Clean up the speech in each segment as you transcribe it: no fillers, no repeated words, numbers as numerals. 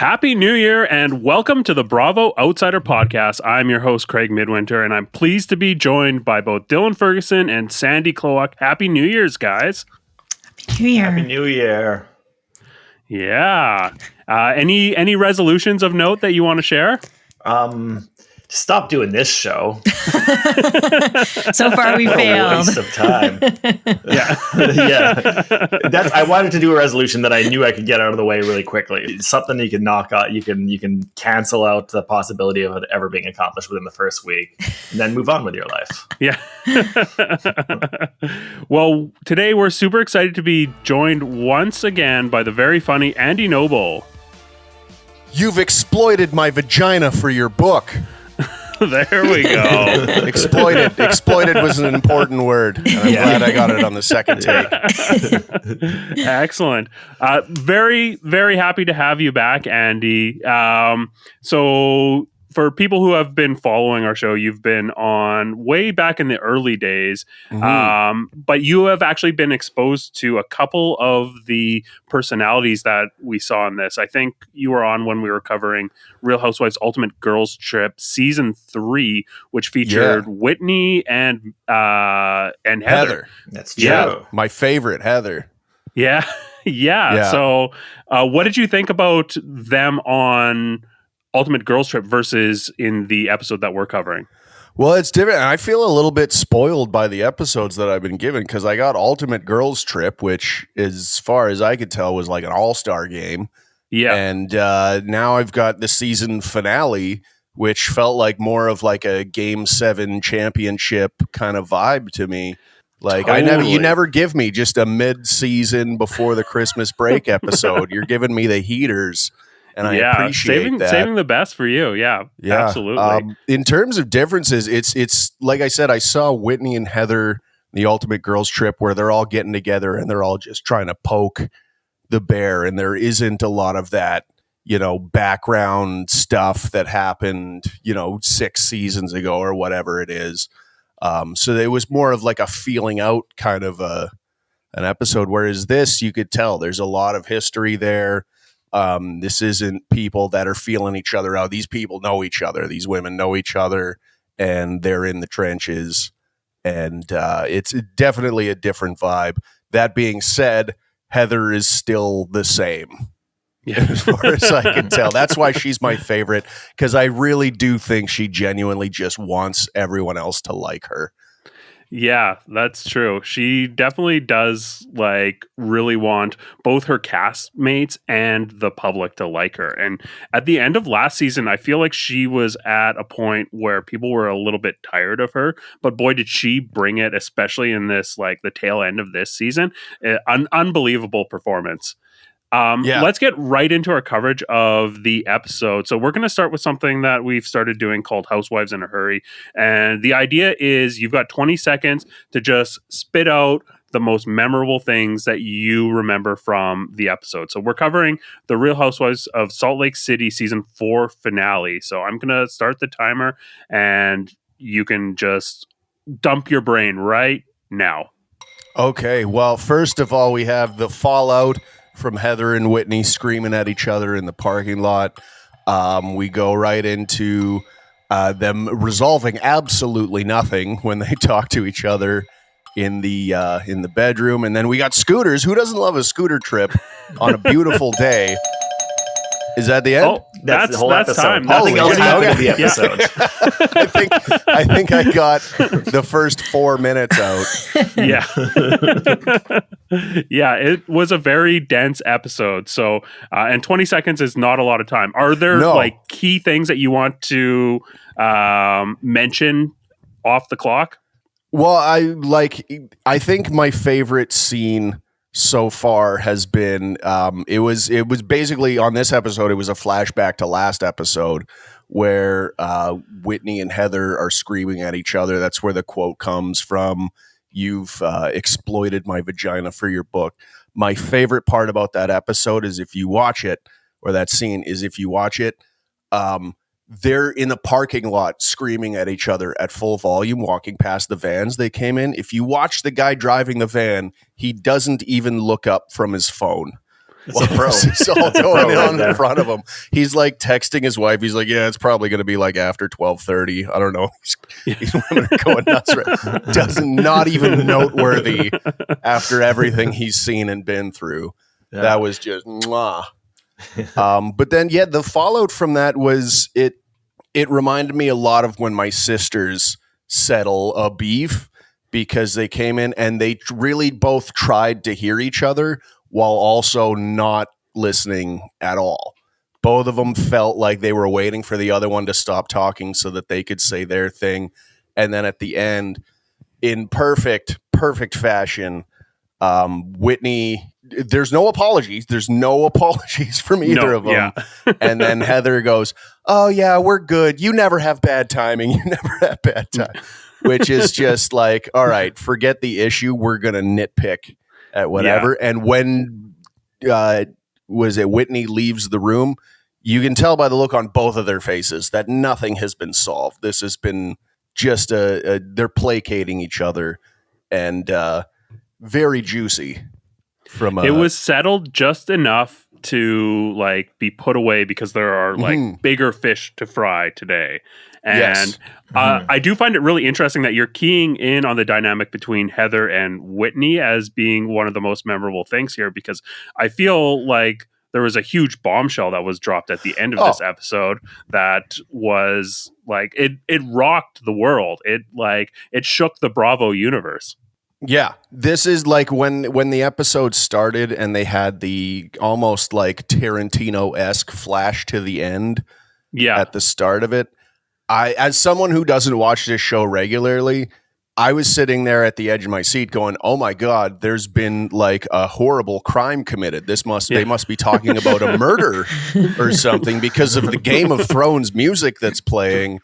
Happy New Year and welcome to the Bravo Outsider Podcast. I'm your host, Craig Midwinter, and I'm pleased to be joined by both Dylan Ferguson and Sandy Klowak. Happy New Year's, guys. Happy New Year. Happy New Year. Yeah. Any resolutions of note that you want to share? Stop doing this show. So far, we failed. Waste of time. Yeah. Yeah. I wanted to do a resolution that I knew I could get out of the way really quickly. It's something you can knock out. You can cancel out the possibility of it ever being accomplished within the first week, and then move on with your life. Yeah. Well, today we're super excited to be joined once again by the very funny Andy Noble. You've exploited my vagina for your book. There we go. Exploited. Exploited was an important word. And I'm glad I got it on the second take. Excellent. Very, very happy to have you back, Andy. So for people who have been following our show, you've been on way back in the early days, but you have actually been exposed to a couple of the personalities that we saw in this. I think you were on when we were covering Real Housewives Ultimate Girls Trip Season 3, which featured Whitney and Heather. That's true. Yeah. My favorite, Heather. Yeah. So what did you think about them on Ultimate Girls Trip versus in the episode that we're covering? Well, it's different. I feel a little bit spoiled by the episodes that I've been given because I got Ultimate Girls Trip, which, as far as I could tell, was like an all-star game. Yeah. And now I've got the season finale, which felt like more of like a Game 7 championship kind of vibe to me. Like you never give me just a mid-season before the Christmas break episode. You're giving me the heaters. And I appreciate that. Saving the best for you. Yeah, absolutely. In terms of differences, it's like I said, I saw Whitney and Heather, the Ultimate Girls Trip, where they're all getting together and they're all just trying to poke the bear. And there isn't a lot of that, background stuff that happened, 6 seasons ago or whatever it is. So it was more of like a feeling out kind of an episode. Whereas this, you could tell there's a lot of history there. This isn't people that are feeling each other out. These people know each other. These women know each other, and they're in the trenches. And it's definitely a different vibe. That being said, Heather is still the same. Yeah, as far as I can tell. That's why she's my favorite, because I really do think she genuinely just wants everyone else to like her. Yeah, that's true. She definitely does really want both her castmates and the public to like her. And at the end of last season, I feel like she was at a point where people were a little bit tired of her. But boy, did she bring it, especially in this, the tail end of this season. Unbelievable performance. Let's get right into our coverage of the episode. So we're going to start with something that we've started doing called Housewives in a Hurry. And the idea is you've got 20 seconds to just spit out the most memorable things that you remember from the episode. So we're covering the Real Housewives of Salt Lake City Season 4 finale. So I'm going to start the timer and you can just dump your brain right now. Okay. Well, first of all, we have the fallout from Heather and Whitney screaming at each other in the parking lot. We go right into them resolving absolutely nothing when they talk to each other in the bedroom. And then we got scooters. Who doesn't love a scooter trip on a beautiful day? Is that the end? Oh, that's the whole episode. Time. Nothing else happened in the episode. I think I got the first 4 minutes out. Yeah. Yeah, it was a very dense episode. So, and 20 seconds is not a lot of time. Are there key things that you want to mention off the clock? Well, I think my favorite scene so far has been it was basically on this episode. It was a flashback to last episode where Whitney and Heather are screaming at each other. That's where the quote comes from. You've exploited my vagina for your book. My favorite part about that episode is if you watch it, or that scene is if you watch it, they're in the parking lot screaming at each other at full volume, walking past the vans they came in. If you watch the guy driving the van, he doesn't even look up from his phone. It's a pro. This is all That's a going pro right on there. in front of him. He's like texting his wife. He's like, yeah, it's probably going to be like after 12:30. I don't know. These women are going nuts. Right? Not even noteworthy after everything he's seen and been through. Yeah. That was just mwah. But then, yeah, the fallout from that was it reminded me a lot of when my sisters settle a beef, because they came in and they really both tried to hear each other while also not listening at all. Both of them felt like they were waiting for the other one to stop talking so that they could say their thing. And then at the end, in perfect fashion, Whitney, there's no apologies. There's no apologies from either of them. Yeah. And then Heather goes, oh, yeah, we're good. You never have bad timing. You never have bad time. Which is just like, all right, forget the issue. We're going to nitpick at whatever. Yeah. And when Whitney leaves the room, you can tell by the look on both of their faces that nothing has been solved. This has been just they're placating each other, and very juicy. It was settled just enough to like be put away because there are like bigger fish to fry today. And I do find it really interesting that you're keying in on the dynamic between Heather and Whitney as being one of the most memorable things here, because I feel like there was a huge bombshell that was dropped at the end of this episode that was like, it rocked the world. It shook the Bravo universe. Yeah, this is like when the episode started and they had the almost like Tarantino-esque flash to the end at the start of it. As someone who doesn't watch this show regularly, I was sitting there at the edge of my seat going, oh my God, there's been like a horrible crime committed. They must be talking about a murder or something because of the Game of Thrones music that's playing.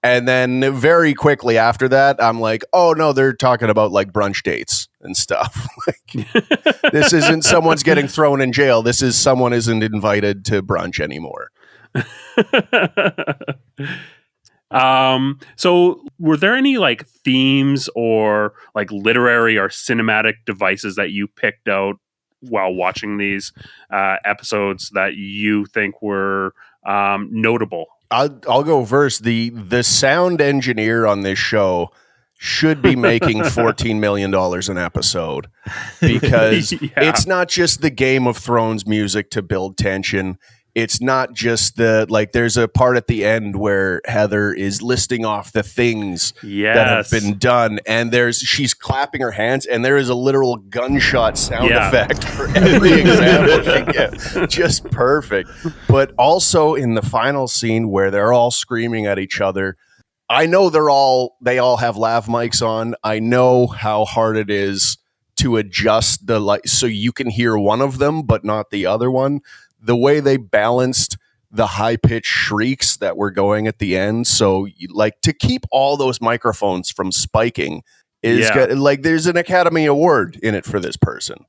And then very quickly after that, I'm like, oh no, they're talking about like brunch dates and stuff. Like, this isn't someone's getting thrown in jail. This is someone isn't invited to brunch anymore. So were there any like themes or like literary or cinematic devices that you picked out while watching these episodes that you think were notable? I'll go first. The sound engineer on this show should be making $14 million an episode, because it's not just the Game of Thrones music to build tension. It's not just there's a part at the end where Heather is listing off the things that have been done, and she's clapping her hands, and there is a literal gunshot sound effect for every example she gets. Just perfect. But also in the final scene where they're all screaming at each other, I know they all have lav mics on. I know how hard it is to adjust so you can hear one of them but not the other one. The way they balanced the high-pitched shrieks that were going at the end, so like to keep all those microphones from spiking is like there's an Academy Award in it for this person,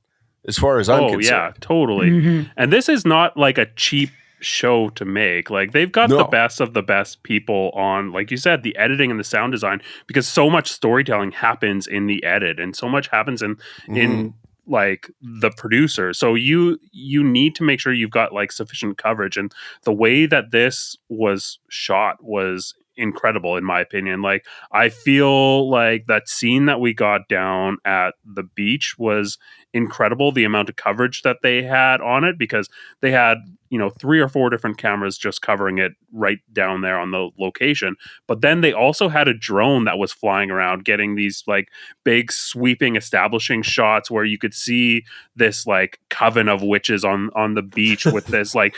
as far as I'm concerned. Yeah, totally. Mm-hmm. And this is not like a cheap show to make. Like they've got the best of the best people on, like you said, the editing and the sound design, because so much storytelling happens in the edit and so much happens in like the producer. So you need to make sure you've got like sufficient coverage, and the way that this was shot was incredible in my opinion. Like I feel like that scene that we got down at the beach was incredible, the amount of coverage that they had on it, because they had 3 or 4 different cameras just covering it right down there on the location. But then they also had a drone that was flying around getting these like big sweeping establishing shots where you could see this like coven of witches on the beach with this like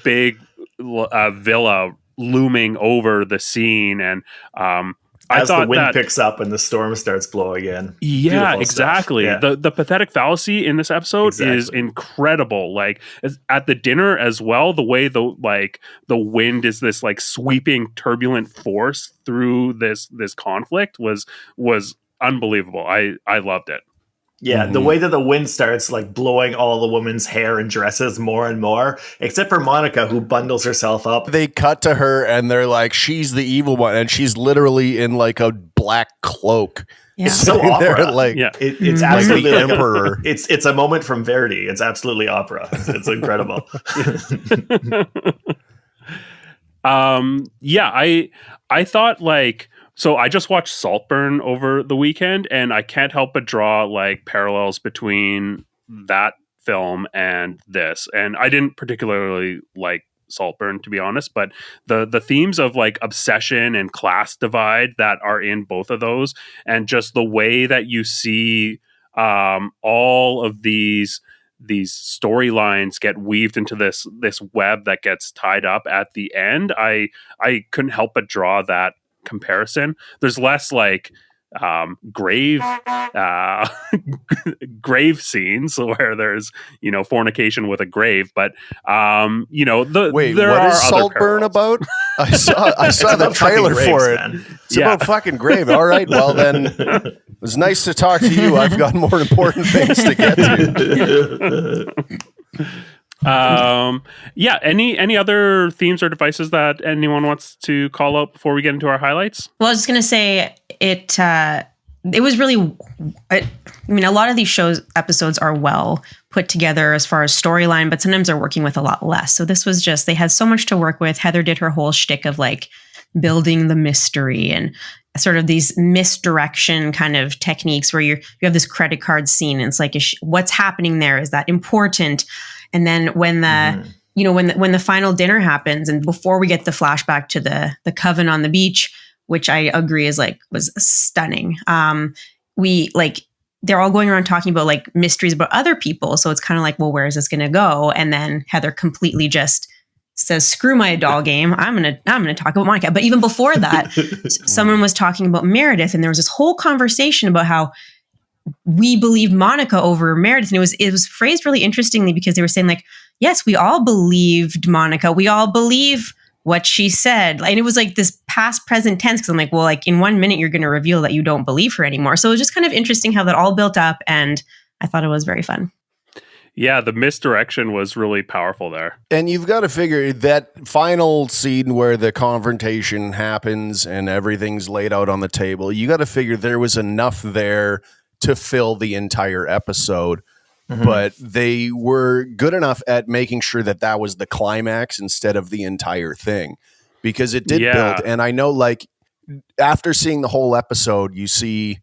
big villa looming over the scene. And as the wind picks up and the storm starts blowing in. Yeah, beautiful exactly. Yeah. The pathetic fallacy in this episode is incredible. Like at the dinner as well, the way the wind is this like sweeping turbulent force through this conflict was unbelievable. I loved it. Yeah, the way that the wind starts like blowing all the women's hair and dresses more and more, except for Monica, who bundles herself up. They cut to her and they're like, she's the evil one. And she's literally in like a black cloak. Yeah. It's so They're opera. like, Yeah. It's Mhm. absolutely the like emperor. It's a moment from Verdi. It's absolutely opera. It's incredible. Yeah, I thought like, so I just watched Saltburn over the weekend, and I can't help but draw like parallels between that film and this. And I didn't particularly like Saltburn, to be honest, but the themes of like obsession and class divide that are in both of those, and just the way that you see all of these storylines get weaved into this web that gets tied up at the end. I couldn't help but draw that comparison. There's less like grave grave scenes where there's fornication with a grave, but Wait, there what are is other Saltburn parallels. about? I saw It's the about fucking trailer graves, for it. man. It's about fucking grave. All right, well then, it was nice to talk to you. I've got more important things to get to. Yeah, any other themes or devices that anyone wants to call out before we get into our highlights? Well, I was just gonna say it was really. I mean, a lot of these episodes are well put together as far as storyline, but sometimes they're working with a lot less. So this was just, they had so much to work with. Heather did her whole shtick of like building the mystery and sort of these misdirection kind of techniques where you have this credit card scene and it's like, what's happening there? Is that important? And then when when the final dinner happens and before we get the flashback to the coven on the beach, which I agree was stunning. They're all going around talking about like mysteries about other people. So it's kind of like, well, where is this going to go? And then Heather completely just says, screw my doll game. I'm going to talk about Monica. But even before that, someone was talking about Meredith and there was this whole conversation about how we believe Monica over Meredith. And it was phrased really interestingly because they were saying like, yes, we all believed Monica. We all believe what she said. And it was like this past present tense. Cause I'm like, well, like in 1 minute, you're going to reveal that you don't believe her anymore. So it was just kind of interesting how that all built up. And I thought it was very fun. Yeah, the misdirection was really powerful there. And you've got to figure that final scene where the confrontation happens and everything's laid out on the table. You got to figure there was enough there to fill the entire episode. Mm-hmm. But they were good enough at making sure that was the climax instead of the entire thing, because it did build. And I know, like, after seeing the whole episode, you see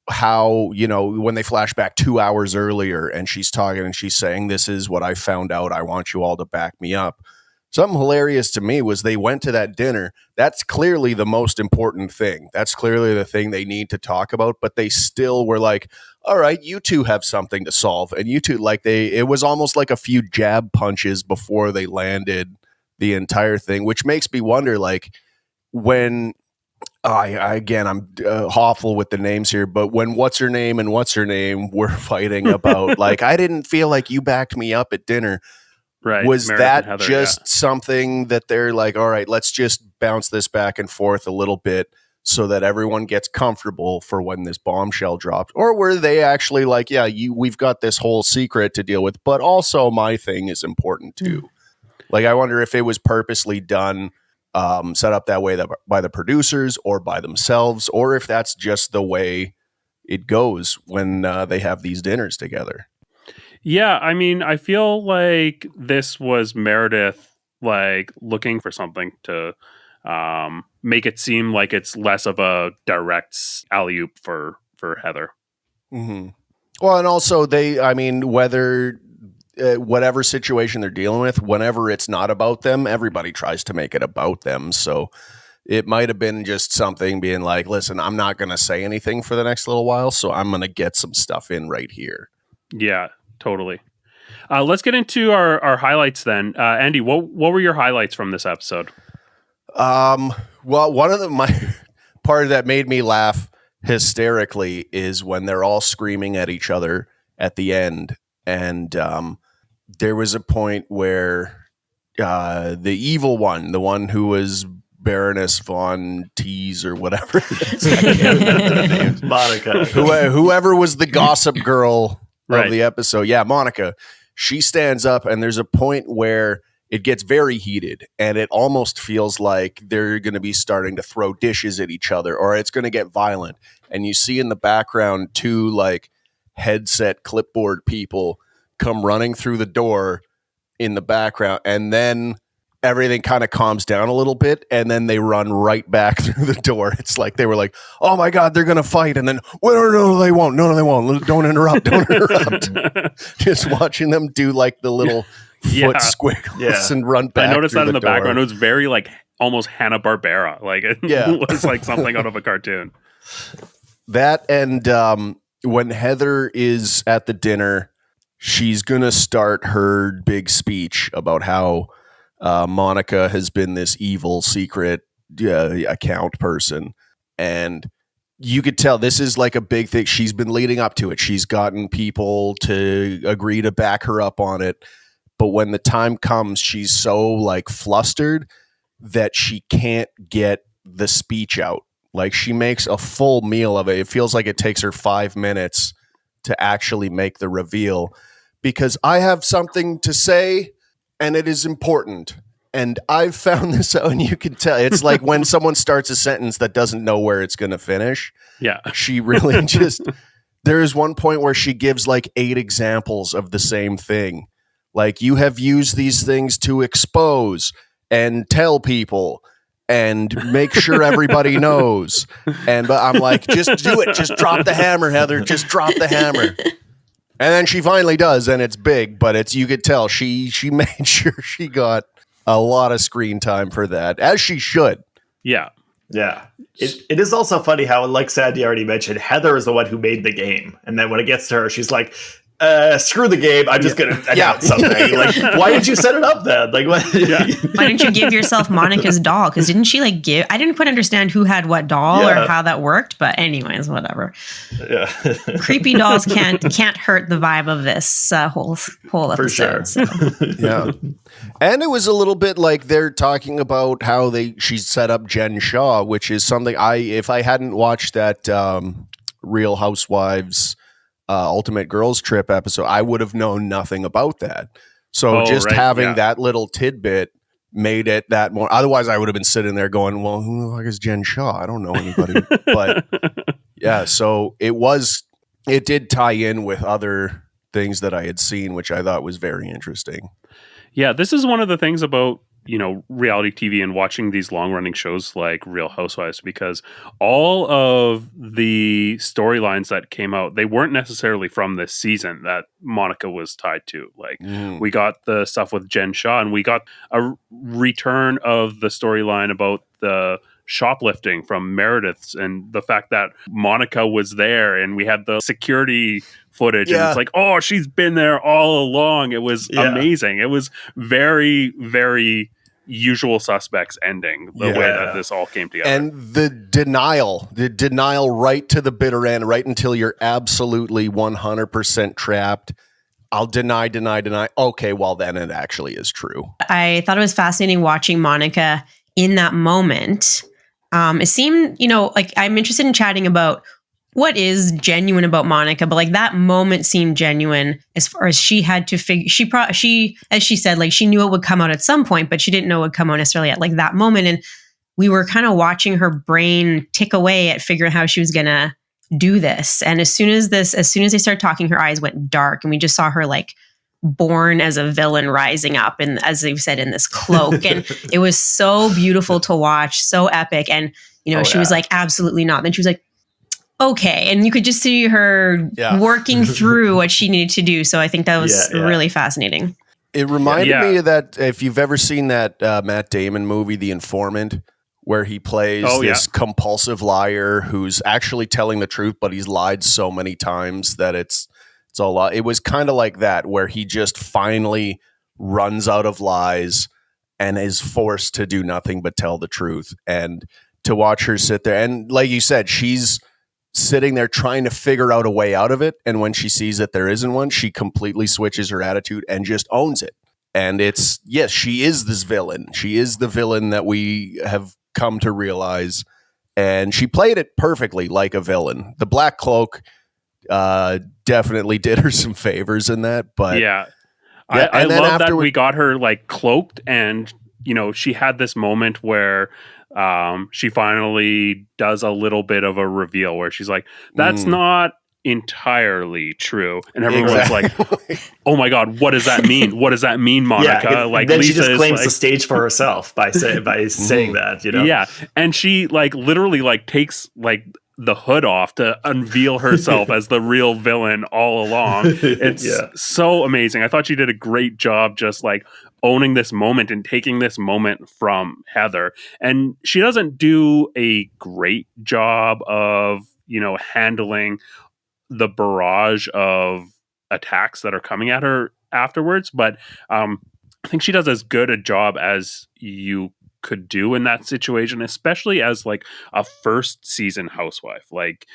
how, when they flash back 2 hours earlier and she's talking and she's saying, this is what I found out. I want you all to back me up. Something hilarious to me was they went to that dinner. That's clearly the most important thing. That's clearly the thing they need to talk about. But they still were like, all right, you two have something to solve. And you two, like, it was almost like a few jab punches before they landed the entire thing, which makes me wonder, like, when I'm awful with the names here, but when what's her name and what's her name were fighting about, like, I didn't feel like you backed me up at dinner. Right. Was Meredith that Heather, just something that they're like, all right, let's just bounce this back and forth a little bit so that everyone gets comfortable for when this bombshell dropped? Or were they actually like, yeah, we've got this whole secret to deal with, but also my thing is important too. Like, I wonder if it was purposely done, set up that way by the producers or by themselves, or if that's just the way it goes when they have these dinners together. Yeah, I mean, I feel like this was Meredith like looking for something to make it seem like it's less of a direct alley-oop for Heather. Mm-hmm. Well, and also whatever situation they're dealing with, whenever it's not about them, everybody tries to make it about them. So it might have been just something being like, listen, I'm not going to say anything for the next little while, so I'm going to get some stuff in right here. Yeah. Totally. Let's get into our highlights then. Andy, what were your highlights from this episode? Well, one of my part that made me laugh hysterically is when they're all screaming at each other at the end. And there was a point where the evil one, the one who was Baroness Von Teese or whatever, Monica, whoever was the gossip girl right. of the episode. Yeah, Monica. She stands up and there's a point where it gets very heated, and it almost feels like they're going to be starting to throw dishes at each other, or it's going to get violent. And you see in the background 2 like headset clipboard people come running through the door in the background, and then everything kind of calms down a little bit, and then they run right back through the door. It's like they were like, oh my God, they're going to fight. And then, well, no, they won't. No, they won't. Don't interrupt. Don't interrupt. Just watching them do like the little foot squiggles and run back. I noticed that in the door. background. It was very like almost Hanna-Barbera. Like it was like something out of a cartoon. That, and when Heather is at the dinner, she's going to start her big speech about how Monica has been this evil secret account person. And you could tell this is like a big thing. She's been leading up to it. She's gotten people to agree to back her up on it. But when the time comes, she's so like flustered that she can't get the speech out. Like she makes a full meal of it. It feels like it takes her 5 minutes to actually make the reveal, because I have something to say and it is important. And I've found this out, and you can tell it's like when someone starts a sentence that doesn't know where it's going to finish. Yeah. She really just, there is one point where she gives like 8 examples of the same thing. Like, you have used these things to expose and tell people and make sure everybody knows. But I'm like, just do it. Just drop the hammer, Heather. Just drop the hammer. And then she finally does, and it's big, but it's, you could tell she made sure she got a lot of screen time for that, as she should. Yeah. Yeah. It is also funny how, like Sandy already mentioned, Heather is the one who made the game. And then when it gets to her, she's like, screw the game. I'm just going to announce something. Like, why did you set it up then? Like, what? Why didn't you give yourself Monica's doll? Because didn't she like give? I didn't quite understand who had what doll or how that worked. But anyways, whatever. Yeah. Creepy dolls can't hurt the vibe of this whole episode. For sure. So. Yeah. And it was a little bit like they're talking about how she set up Jen Shaw, which is something if I hadn't watched that Real Housewives Ultimate Girls Trip episode, I would have known nothing about that. So having that little tidbit made it that more. Otherwise, I would have been sitting there going, well, who the fuck is Jen Shaw? I don't know anybody. But yeah, so it did tie in with other things that I had seen, which I thought was very interesting. Yeah, this is one of the things about, reality TV and watching these long-running shows like Real Housewives, because all of the storylines that came out, they weren't necessarily from this season that Monica was tied to. Like, we got the stuff with Jen Shaw, and we got a return of the storyline about the shoplifting from Meredith's, and the fact that Monica was there, and we had the security footage, and it's like, oh, she's been there all along. It was amazing. It was very, very Usual Suspects ending, the way that this all came together. And the denial right to the bitter end, right until you're absolutely 100% trapped. I'll deny. Okay, well, then it actually is true. I thought it was fascinating watching Monica in that moment. It seemed, like I'm interested in chatting about what is genuine about Monica, but like that moment seemed genuine as far as she had to figure. She, as she said, like she knew it would come out at some point, but she didn't know it would come out necessarily at like that moment. And we were kind of watching her brain tick away at figuring how she was gonna do this. And as soon as they started talking, her eyes went dark, and we just saw her like born as a villain rising up, and as they said, in this cloak. And it was so beautiful to watch, so epic. And she was like, absolutely not. Then she was like, okay. And you could just see her working through what she needed to do. So I think that was really fascinating. It reminded me of that, if you've ever seen that Matt Damon movie, The Informant, where he plays this compulsive liar who's actually telling the truth, but he's lied so many times that it's a lot. It was kind of like that, where he just finally runs out of lies and is forced to do nothing but tell the truth. And to watch her sit there, and like you said, she's sitting there trying to figure out a way out of it. And when she sees that there isn't one, she completely switches her attitude and just owns it. And it's, yes, she is this villain. She is the villain that we have come to realize. And she played it perfectly like a villain. The black cloak definitely did her some favors in that. But yeah, I and then love that afterward- we got her like cloaked, and she had this moment where she finally does a little bit of a reveal where she's like, that's not entirely true, and everyone's like, oh my god, what does that mean? What does that mean, Monica? Yeah, like then Lisa she just claims like, the stage for herself by saying that, yeah, and she like literally like takes like the hood off to unveil herself as the real villain all along. It's so amazing. I thought she did a great job just like owning this moment and taking this moment from Heather. And she doesn't do a great job of, handling the barrage of attacks that are coming at her afterwards. But I think she does as good a job as you could do in that situation, especially as like a first season housewife. Like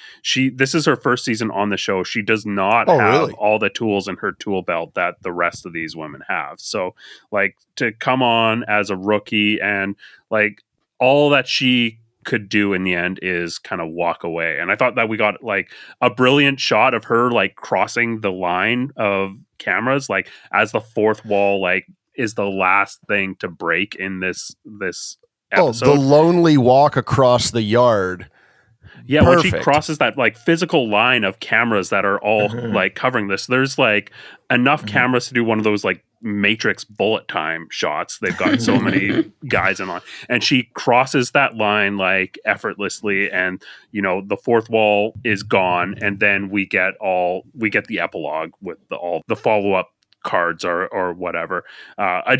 this is her first season on the show. She does not have all the tools in her tool belt that the rest of these women have. So like to come on as a rookie and like all that she could do in the end is kind of walk away. And I thought that we got like a brilliant shot of her like crossing the line of cameras, like as the fourth wall like is the last thing to break in this episode. The lonely walk across the yard. Yeah, perfect. When she crosses that like physical line of cameras that are all like covering this, there's like enough cameras to do one of those like Matrix bullet time shots. They've got so many guys in on, and she crosses that line like effortlessly, and the fourth wall is gone, and then we get the epilogue with all the follow up cards or whatever. I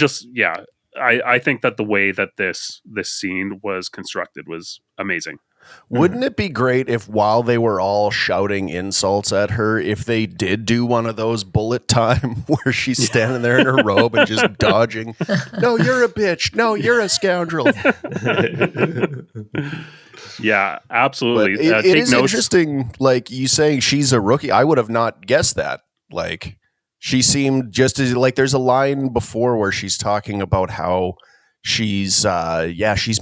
think that the way that this scene was constructed was amazing. Wouldn't it be great if while they were all shouting insults at her, if they did do one of those bullet time where she's standing there in her robe and just dodging, no, you're a bitch, no, you're a scoundrel. Yeah, absolutely. It is interesting, like you saying she's a rookie. I would have not guessed that. Like she seemed just as like there's a line before where she's talking about how she's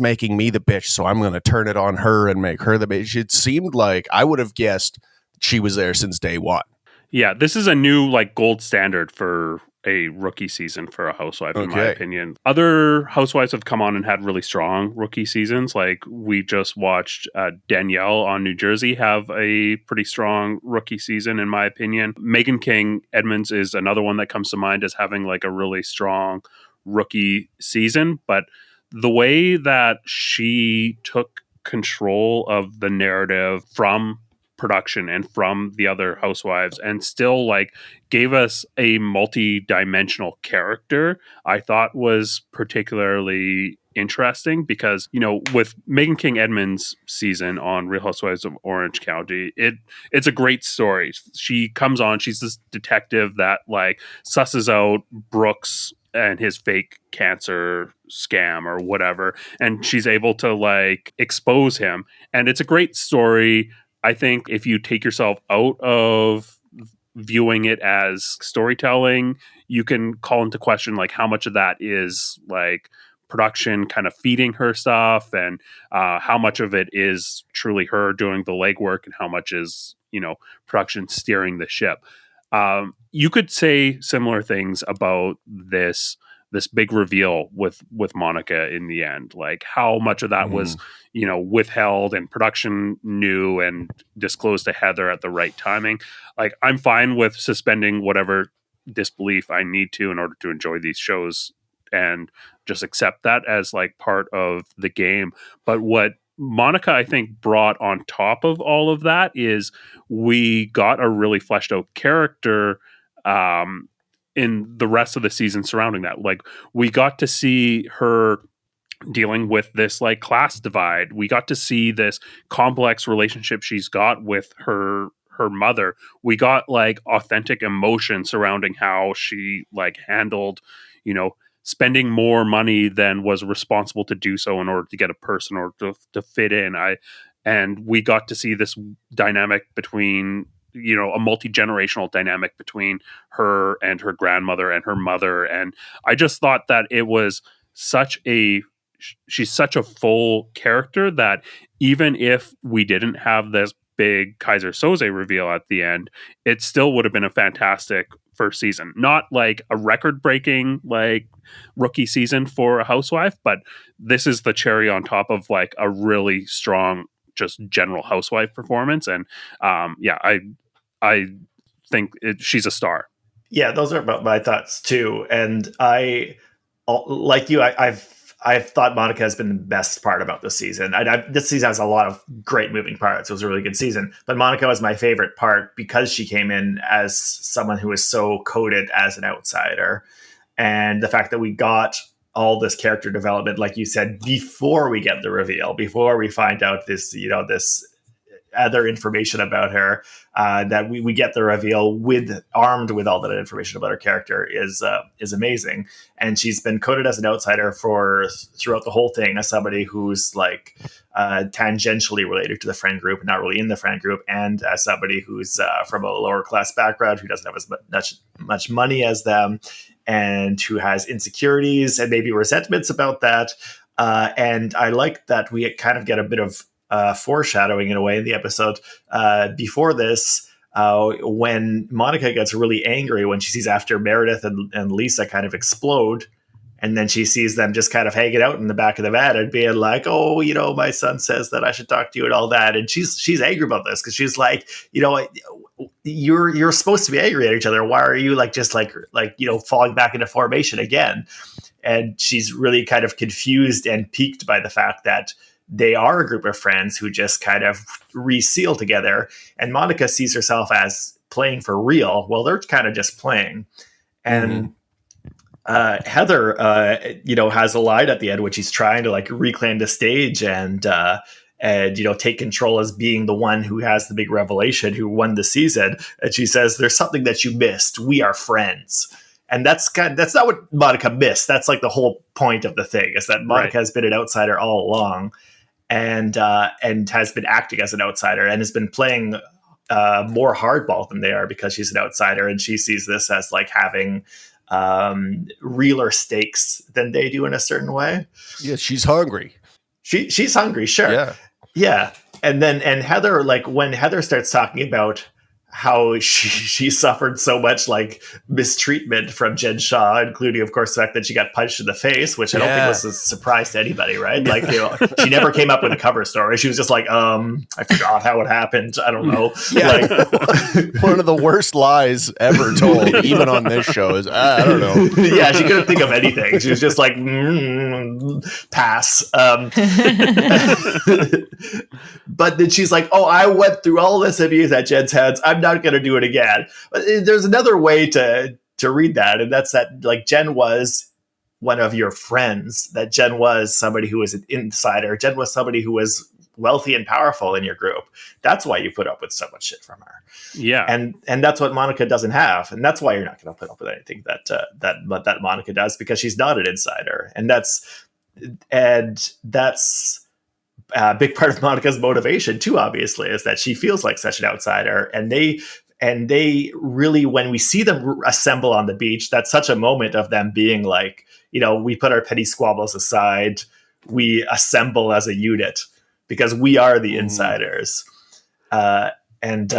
making me the bitch, so I'm going to turn it on her and make her the bitch. It seemed like I would have guessed she was there since day one. Yeah, this is a new like gold standard for a rookie season for a housewife, in my opinion. Other housewives have come on and had really strong rookie seasons. Like we just watched Danielle on New Jersey have a pretty strong rookie season, in my opinion. Megan King Edmonds is another one that comes to mind as having like a really strong rookie season, but the way that she took control of the narrative from production and from the other housewives and still like gave us a multi-dimensional character, I thought was particularly interesting because, with Megan King Edmonds' season on Real Housewives of Orange County, it's a great story. She comes on, she's this detective that like susses out Brooks and his fake cancer scam or whatever, and she's able to like expose him, and it's a great story. I think if you take yourself out of viewing it as storytelling, you can call into question like how much of that is like production kind of feeding her stuff, and how much of it is truly her doing the legwork, and how much is production steering the ship. You could say similar things about this big reveal with Monica in the end, like how much of that was withheld and production knew and disclosed to Heather at the right timing. Like I'm fine with suspending whatever disbelief I need to in order to enjoy these shows and just accept that as like part of the game. But what Monica, I think, brought on top of all of that is we got a really fleshed out character in the rest of the season surrounding that. Like we got to see her dealing with this like class divide. We got to see this complex relationship she's got with her mother. We got like authentic emotion surrounding how she like handled, spending more money than was responsible to do so in order to get a person or to fit in. And we got to see this dynamic between, a multi-generational dynamic between her and her grandmother and her mother. And I just thought that it was she's such a full character that even if we didn't have this big Kaiser Soze reveal at the end, it still would have been a fantastic first season. Not like a record-breaking like rookie season for a housewife, but this is the cherry on top of like a really strong just general housewife performance. And I think she's a star. Yeah, those are about my thoughts too. And I, like you, I've thought Monica has been the best part about this season. This season has a lot of great moving parts. It was a really good season, but Monica was my favorite part because she came in as someone who was so coded as an outsider, and the fact that we got all this character development, like you said, before we get the reveal, before we find out this, this other information about her, that we get the reveal armed with all that information about her character is amazing. And she's been coded as an outsider throughout the whole thing as somebody who's like tangentially related to the friend group, not really in the friend group, and as somebody who's from a lower class background, who doesn't have as much money as them, and who has insecurities and maybe resentments about that. And I like that we kind of get a bit of foreshadowing in a way in the episode before this, when Monica gets really angry when she sees after Meredith and Lisa kind of explode, and then she sees them just kind of hanging out in the back of the van and being like, oh, my son says that I should talk to you and all that. And she's angry about this because she's like, you're supposed to be angry at each other. Why are you just falling back into formation again? And she's really kind of confused and piqued by the fact that they are a group of friends who just kind of reseal together. And Monica sees herself as playing for real. Well, they're kind of just playing. And Heather, has a line at the end when she's trying to reclaim the stage and take control as being the one who has the big revelation, who won the season. And she says, "There's something that you missed. We are friends." And that's not what Monica missed. That's the whole point of the thing, is that Monica has been an outsider all along, and has been acting as an outsider and has been playing more hardball than they are because she's an outsider, and she sees this as having realer stakes than they do in a certain way. Yeah, she's hungry. She's hungry, sure. Yeah. And Heather, when Heather starts talking about how she suffered so much mistreatment from Jen Shaw, including, of course, the fact that she got punched in the face, which I don't think was a surprise to anybody, right? She never came up with a cover story. She was just I forgot how it happened. I don't know. Yeah. One of the worst lies ever told, even on this show, is I don't know. Yeah, she couldn't think of anything. She was just pass. But then she's like, "Oh, I went through all this abuse at Jen's hands. I'm not going to do it again." But there's another way to read that, and that's that Jen was one of your friends, that Jen was somebody who was an insider. Jen was somebody who was wealthy and powerful in your group. That's why you put up with so much shit from her. Yeah. And that's what Monica doesn't have. And that's why you're not going to put up with anything that Monica does, because she's not an insider. And that's a big part of Monica's motivation too, obviously, is that she feels like such an outsider. And they really, when we see them assemble on the beach, that's such a moment of them being we put our petty squabbles aside, we assemble as a unit because we are the insiders. And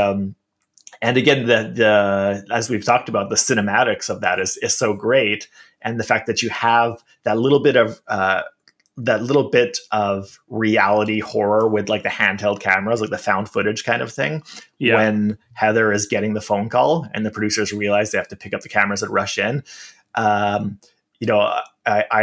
again, the as we've talked about, the cinematics of that is so great. And the fact that you have that little bit of reality horror with the handheld cameras, the found footage kind of thing. Yeah. When Heather is getting the phone call and the producers realize they have to pick up the cameras and rush in. I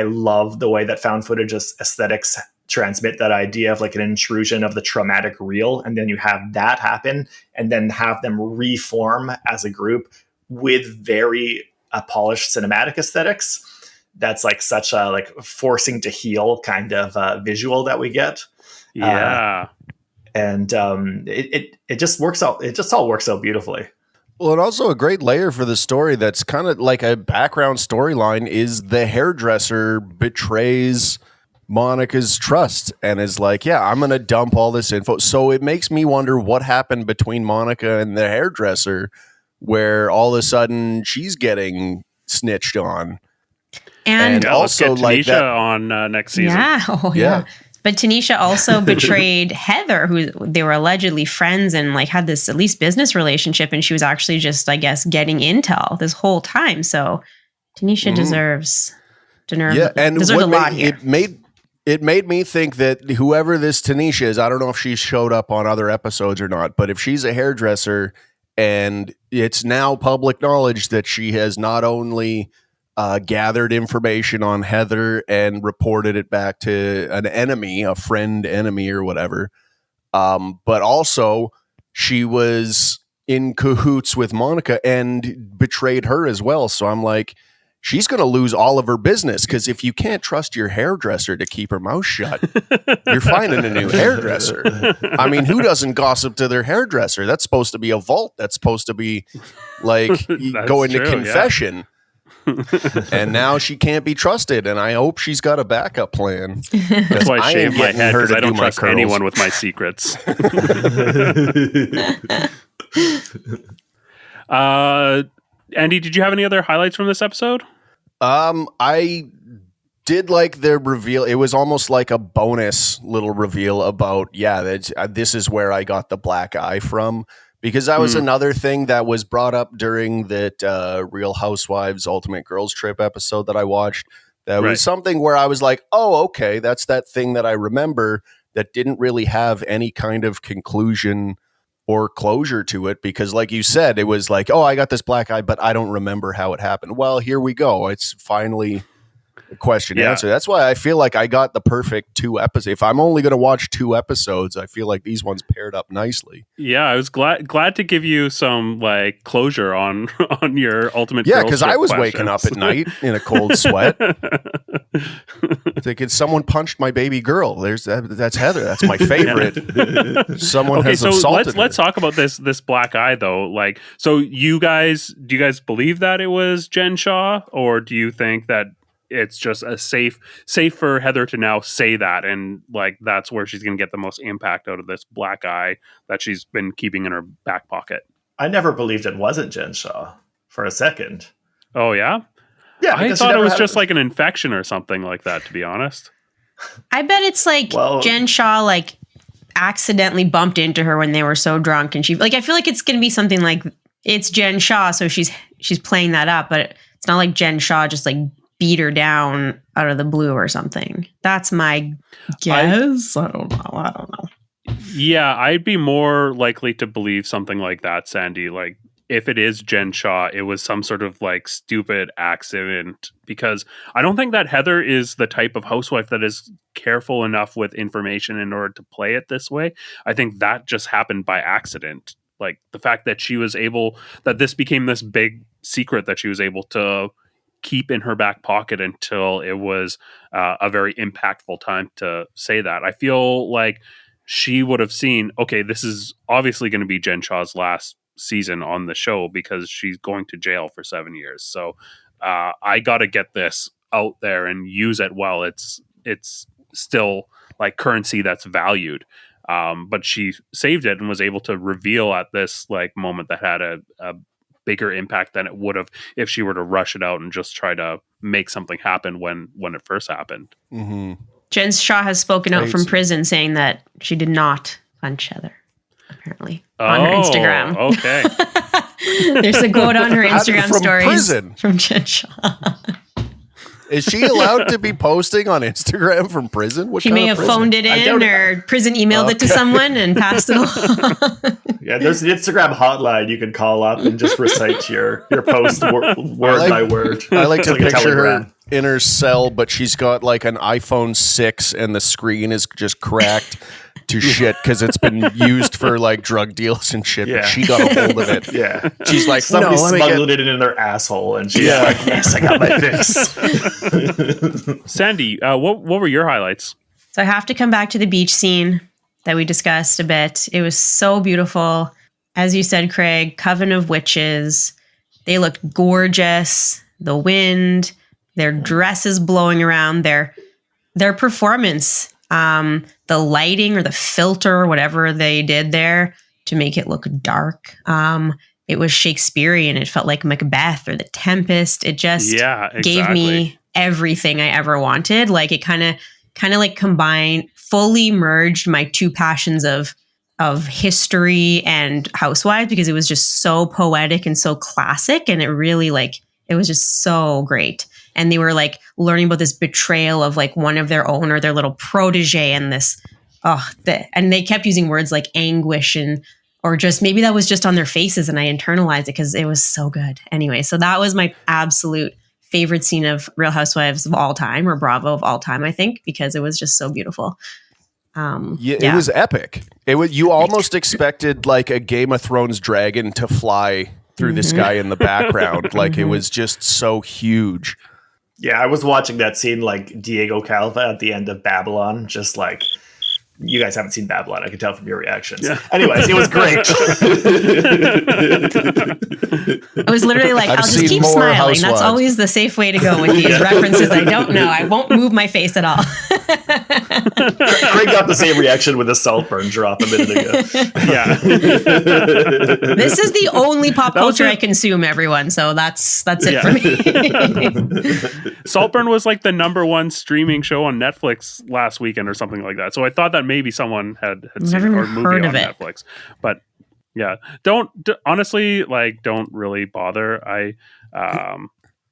love the way that found footage aesthetics transmit that idea of an intrusion of the traumatic reel. And then you have that happen and then have them reform as a group with very polished cinematic aesthetics. That's such a forcing to heal kind of visual that we get. Yeah. It just works out. It just all works out beautifully. Well, and also a great layer for the story that's kind of like a background storyline is the hairdresser betrays Monica's trust and is I'm going to dump all this info. So it makes me wonder what happened between Monica and the hairdresser, where all of a sudden she's getting snitched on. And also let's get Tanisha on next season. Yeah. Oh, yeah. But Tanisha also betrayed Heather, who they were allegedly friends and like had this at least business relationship. And she was actually just, I guess, getting intel this whole time. So Tanisha deserves a lot here. It made me think that whoever this Tanisha is, I don't know if she's showed up on other episodes or not, but if she's a hairdresser and it's now public knowledge that she has not only gathered information on Heather and reported it back to an enemy, a friend enemy or whatever, but also she was in cahoots with Monica and betrayed her as well. So I'm like, she's going to lose all of her business, because if you can't trust your hairdresser to keep her mouth shut, you're finding a new hairdresser. I mean, who doesn't gossip to their hairdresser? That's supposed to be a vault. That's supposed to be like going to confession. Yeah. And now she can't be trusted, and I hope she's got a backup plan. That's why I shaved my head, because I don't trust anyone with my secrets. Andy, did you have any other highlights from this episode? I did like the reveal. It was almost like a bonus little reveal about, this is where I got the black eye from. Because that was another thing that was brought up during that Real Housewives Ultimate Girls Trip episode that I watched. That was something where I was like, oh, okay, that's that thing that I remember that didn't really have any kind of conclusion or closure to it. Because like you said, it was like, oh, I got this black eye, but I don't remember how it happened. Well, here we go. It's finally a question answer. That's why I feel like I got the perfect 2 episodes. If I'm only going to watch 2 episodes, I feel like these ones paired up nicely. Yeah, I was glad to give you some like closure on your ultimate. Yeah, because I was waking up at night in a cold sweat, thinking someone punched my baby girl. That's Heather. That's my favorite. Someone has assaulted let's talk about this black eye though. Like, so do you guys believe that it was Jen Shaw, or do you think that it's just a safe for Heather to now say that, and like that's where she's going to get the most impact out of this black eye that she's been keeping in her back pocket? I never believed it wasn't Jen Shaw for a second. Oh yeah? Yeah. I thought it was just like an infection or something like that, to be honest. I bet it's like Jen Shaw like accidentally bumped into her when they were so drunk, and she like, I feel like it's going to be something like it's Jen Shaw, so she's playing that up, but it's not like Jen Shaw just like beat her down out of the blue or something. That's my guess. I don't know. Yeah, I'd be more likely to believe something like that, Sandy. Like, if it is Jen Shaw, it was some sort of like stupid accident, because I don't think that Heather is the type of housewife that is careful enough with information in order to play it this way. I think that just happened by accident. Like the fact that that this became this big secret that she was able to keep in her back pocket until it was a very impactful time to say that. I feel like she would have seen, okay, this is obviously going to be Jen Shaw's last season on the show because she's going to jail for 7 years. So I got to get this out there and use it while it's still like currency that's valued. But she saved it and was able to reveal at this like moment that had a bigger impact than it would have if she were to rush it out and just try to make something happen when it first happened. Mm-hmm. Jen Shaw has spoken out from prison saying that she did not punch Heather, apparently, on her Instagram. Okay. There's a quote on her Instagram stories prison. From Jen Shaw. Is she allowed to be posting on Instagram from prison? She may have phoned it in, or prison emailed it to someone and passed it along. Yeah, there's an Instagram hotline you can call up and just recite your post word by word. I like to picture her in her cell, but she's got like an iPhone 6 and the screen is just cracked to shit because it's been used for like drug deals and shit. Yeah. But she got a hold of it. Yeah, she's like, somebody smuggled it in their asshole, and she's like, "Yes, I got my fix." Sandy, what were your highlights? So I have to come back to the beach scene that we discussed a bit. It was so beautiful, as you said, Craig. Coven of Witches. They looked gorgeous. The wind, their dresses blowing around, their performance. The lighting or the filter or whatever they did there to make it look dark. It was Shakespearean. It felt like Macbeth or The Tempest. It just gave me everything I ever wanted. Like it kind of kind of like fully merged my two passions of history and Housewives, because it was just so poetic and so classic, and it really like it was just so great. And they were like learning about this betrayal of like one of their own or their little protege, and this and they kept using words like anguish or just maybe that was just on their faces, and I internalized it because it was so good. Anyway, so that was my absolute favorite scene of Real Housewives of all time, or Bravo of all time, I think, because it was just so beautiful. It was epic. You almost expected like a Game of Thrones dragon to fly through the sky in the background. Like it was just so huge. Yeah, I was watching that scene like Diego Calva at the end of Babylon, just like, you guys haven't seen Babylon, I can tell from your reactions. Yeah. Anyways, it was great. I was literally like, I'll just keep smiling. Housewives. That's always the safe way to go with these references. I don't know. I won't move my face at all. Craig got the same reaction with the Saltburn drop a minute ago. Yeah. This is the only pop culture I consume, everyone. So that's it for me. Saltburn was like the #1 streaming show on Netflix last weekend or something like that. So I thought that maybe someone had seen it, or movie on Netflix. But yeah, honestly, like, don't really bother. I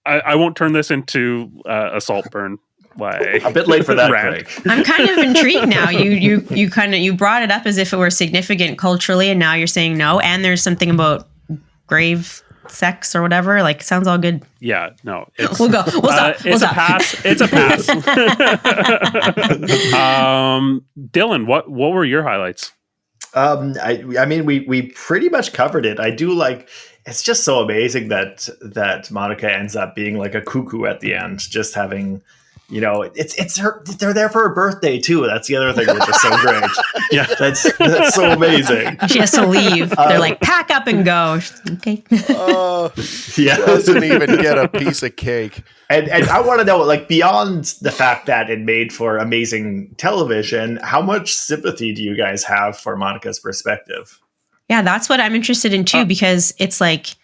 won't turn this into a Saltburn. Like, a bit late for that, Craig. I'm kind of intrigued now. You brought it up as if it were significant culturally, and now you're saying no. And there's something about grave sex or whatever. Like, sounds all good. Yeah, no. We'll go. It's a pass. It's a pass. Dylan, what were your highlights? I mean, we pretty much covered it. I do like. It's just so amazing that Monica ends up being like a cuckoo at the end, just having. You know, it's her. They're there for her birthday too. That's the other thing which is so great. Yeah, that's so amazing. She has to leave. They're like, pack up and go. Okay. Doesn't even get a piece of cake. And I want to know, like, beyond the fact that it made for amazing television, how much sympathy do you guys have for Monica's perspective? Yeah, that's what I'm interested in too, because it's like,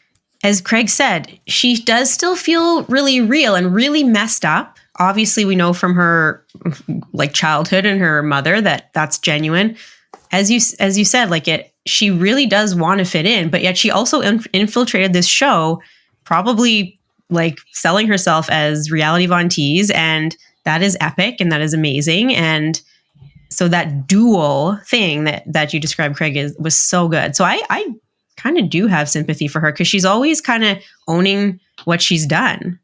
as Craig said, she does still feel really real and really messed up. Obviously, we know from her like childhood and her mother that that's genuine. As you said, like she really does want to fit in, but yet she also infiltrated this show, probably like selling herself as reality Von Teese, and that is epic and that is amazing. And so that dual thing that you described, Craig, was so good. So I kind of do have sympathy for her, because she's always kind of owning what she's done.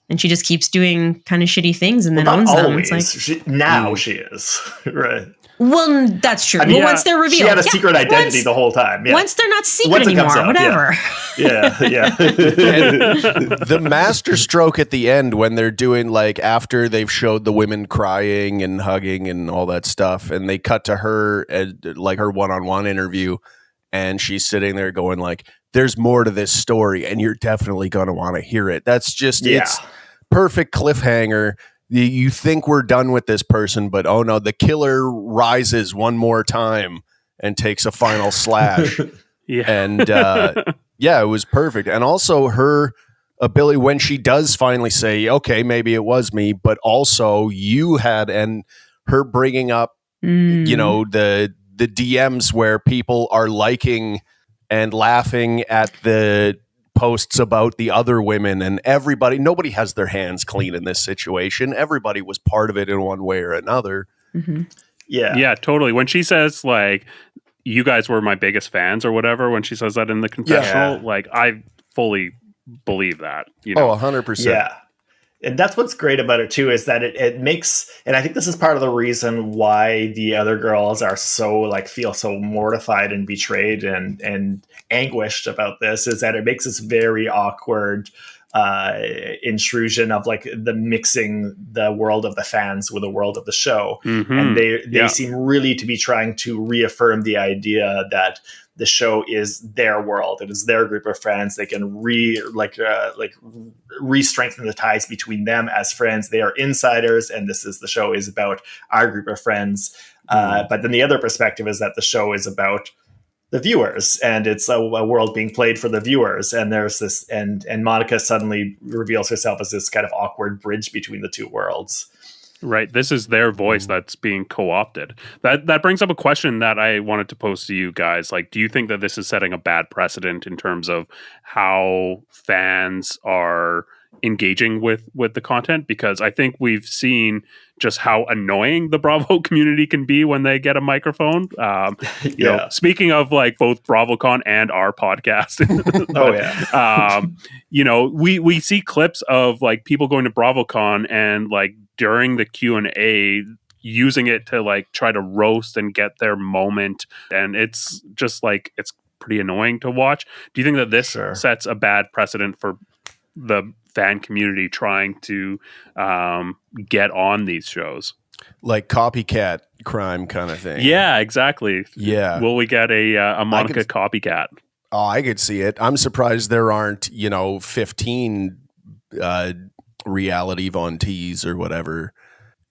And she just keeps doing kind of shitty things and then owns them. It's like, she is, right? Well, that's true. I mean, once they're revealed. She had a secret identity the whole time. Yeah. Once they're not secret anymore, whatever. Yeah. The master stroke at the end, when they're doing, like, after they've showed the women crying and hugging and all that stuff, and they cut to her at, like, her one-on-one interview, and she's sitting there going, like, there's more to this story, and you're definitely going to want to hear it. That's just, it's perfect cliffhanger. You think we're done with this person, but oh no, the killer rises one more time and takes a final slash. And it was perfect. And also her ability when she does finally say, okay, maybe it was me, but also you had, and her bringing up, you know, the DMs where people are liking and laughing at the posts about the other women, and nobody has their hands clean in this situation. Everybody was part of it in one way or another. Mm-hmm. Yeah, totally. When she says, like, you guys were my biggest fans or whatever, when she says that in the confessional, like, I fully believe that. You know? 100%. Yeah. And that's what's great about it too, is that it makes, and I think this is part of the reason why the other girls are so, like, feel so mortified and betrayed and anguished about this, is that it makes this very awkward intrusion of, like, the mixing the world of the fans with the world of the show. Mm-hmm. And they seem really to be trying to reaffirm the idea that the show is their world. It is their group of friends. They can re-strengthen the ties between them as friends. They are insiders, and the show is about our group of friends. But then the other perspective is that the show is about the viewers, and it's a world being played for the viewers. And there's this, and Monica suddenly reveals herself as this kind of awkward bridge between the two worlds. Right. This is their voice that's being co-opted. That brings up a question that I wanted to pose to you guys. Like, do you think that this is setting a bad precedent in terms of how fans are engaging with the content? Because I think we've seen just how annoying the Bravo community can be when they get a microphone. You know, speaking of like both BravoCon and our podcast. You know, we see clips of like people going to BravoCon and like during the Q&A using it to like try to roast and get their moment, and it's just like it's pretty annoying to watch. Do you think that this sets a bad precedent for the fan community trying to get on these shows? Like copycat crime kind of thing. Yeah, exactly. Yeah. Will we get a Monica copycat? Oh, I could see it. I'm surprised there aren't, 15 reality Von Tees or whatever.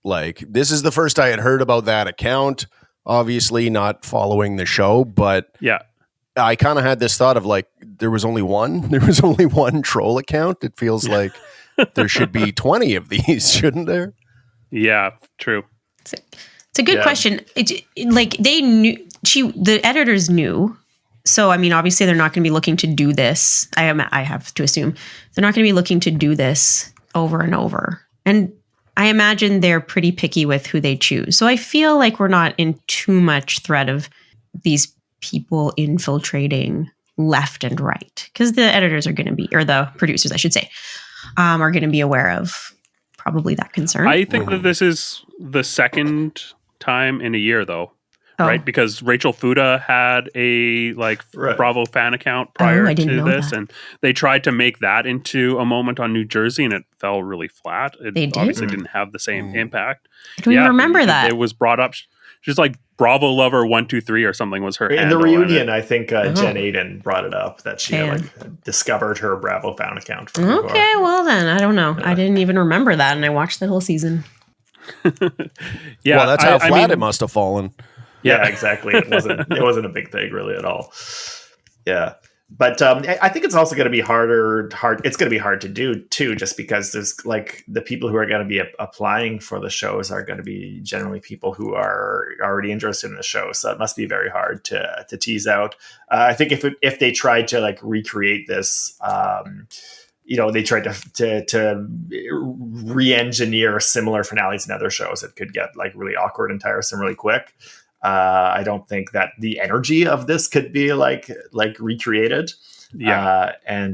Like, this is the first I had heard about that account. Obviously not following the show, but yeah, I kind of had this thought of like, there was only one troll account. It feels like there should be 20 of these, shouldn't there? Yeah, true. It's a good question. Like they knew, the editors knew. So, I mean, obviously they're not going to be looking to do this. I have to assume they're not going to be looking to do this over and over. And I imagine they're pretty picky with who they choose. So I feel like we're not in too much threat of these people infiltrating left and right, because the editors are going to be, or the producers, I should say, are going to be aware of probably that concern. I think that this is the second time in a year, though. Right, because Rachel Fuda had a Bravo fan account prior to this, and they tried to make that into a moment on New Jersey, and it fell really flat. It obviously didn't have the same impact. I don't even remember that. It was brought up. She's like Bravo Lover 123 or something was her in handle. The reunion. I think Jen Aiden brought it up that she discovered her Bravo fan account. Okay, well then I don't know. I didn't even remember that, and I watched the whole season. Yeah, well, that's how flat it must have fallen. Yeah, exactly. It wasn't a big thing really at all. Yeah. But I think it's also going to be it's going to be hard to do too, just because there's like the people who are going to be applying for the shows are going to be generally people who are already interested in the show. So it must be very hard to tease out. I think if they tried to like recreate this, they tried to re-engineer similar finales in other shows, it could get like really awkward and tiresome really quick. I don't think that the energy of this could be like recreated. Yeah. I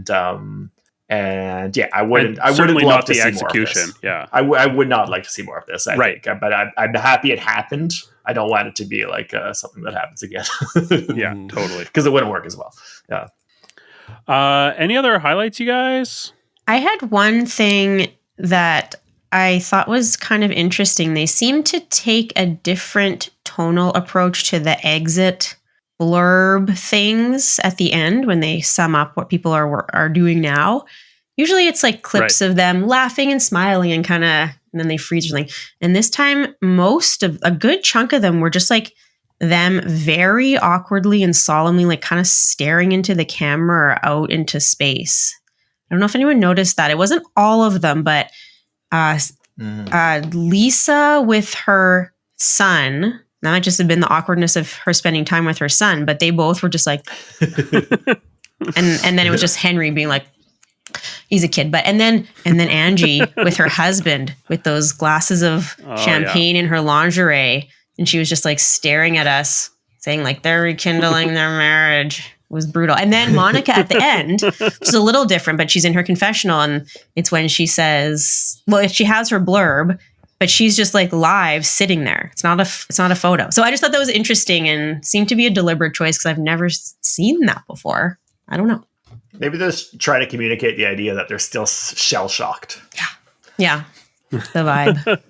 wouldn't love to see execution. More of this. Yeah. I would not like to see more of this. I think, but I'm happy it happened. I don't want it to be like something that happens again. Yeah, totally. Because it wouldn't work as well. Yeah. Any other highlights, you guys? I had one thing that I thought was kind of interesting. They seem to take a different tonal approach to the exit blurb things at the end when they sum up what people are doing now. Usually it's like clips of them laughing and smiling and then they freeze or something. And this time, a good chunk of them were just like them very awkwardly and solemnly, like kind of staring into the camera or out into space. I don't know if anyone noticed that. It wasn't all of them, but Lisa with her son, that might just have been the awkwardness of her spending time with her son, but they both were just like, and then it was just Henry being like, he's a kid. But and then Angie with her husband with those glasses of champagne in her lingerie, and she was just like staring at us, saying like they're rekindling their marriage. It was brutal. And then Monica at the end, which is a little different, but she's in her confessional, and it's when she says, well, if she has her blurb, but she's just like live sitting there. It's not a photo. So I just thought that was interesting and seemed to be a deliberate choice because I've never seen that before. I don't know. Maybe they're just trying to communicate the idea that they're still shell shocked. Yeah. The vibe.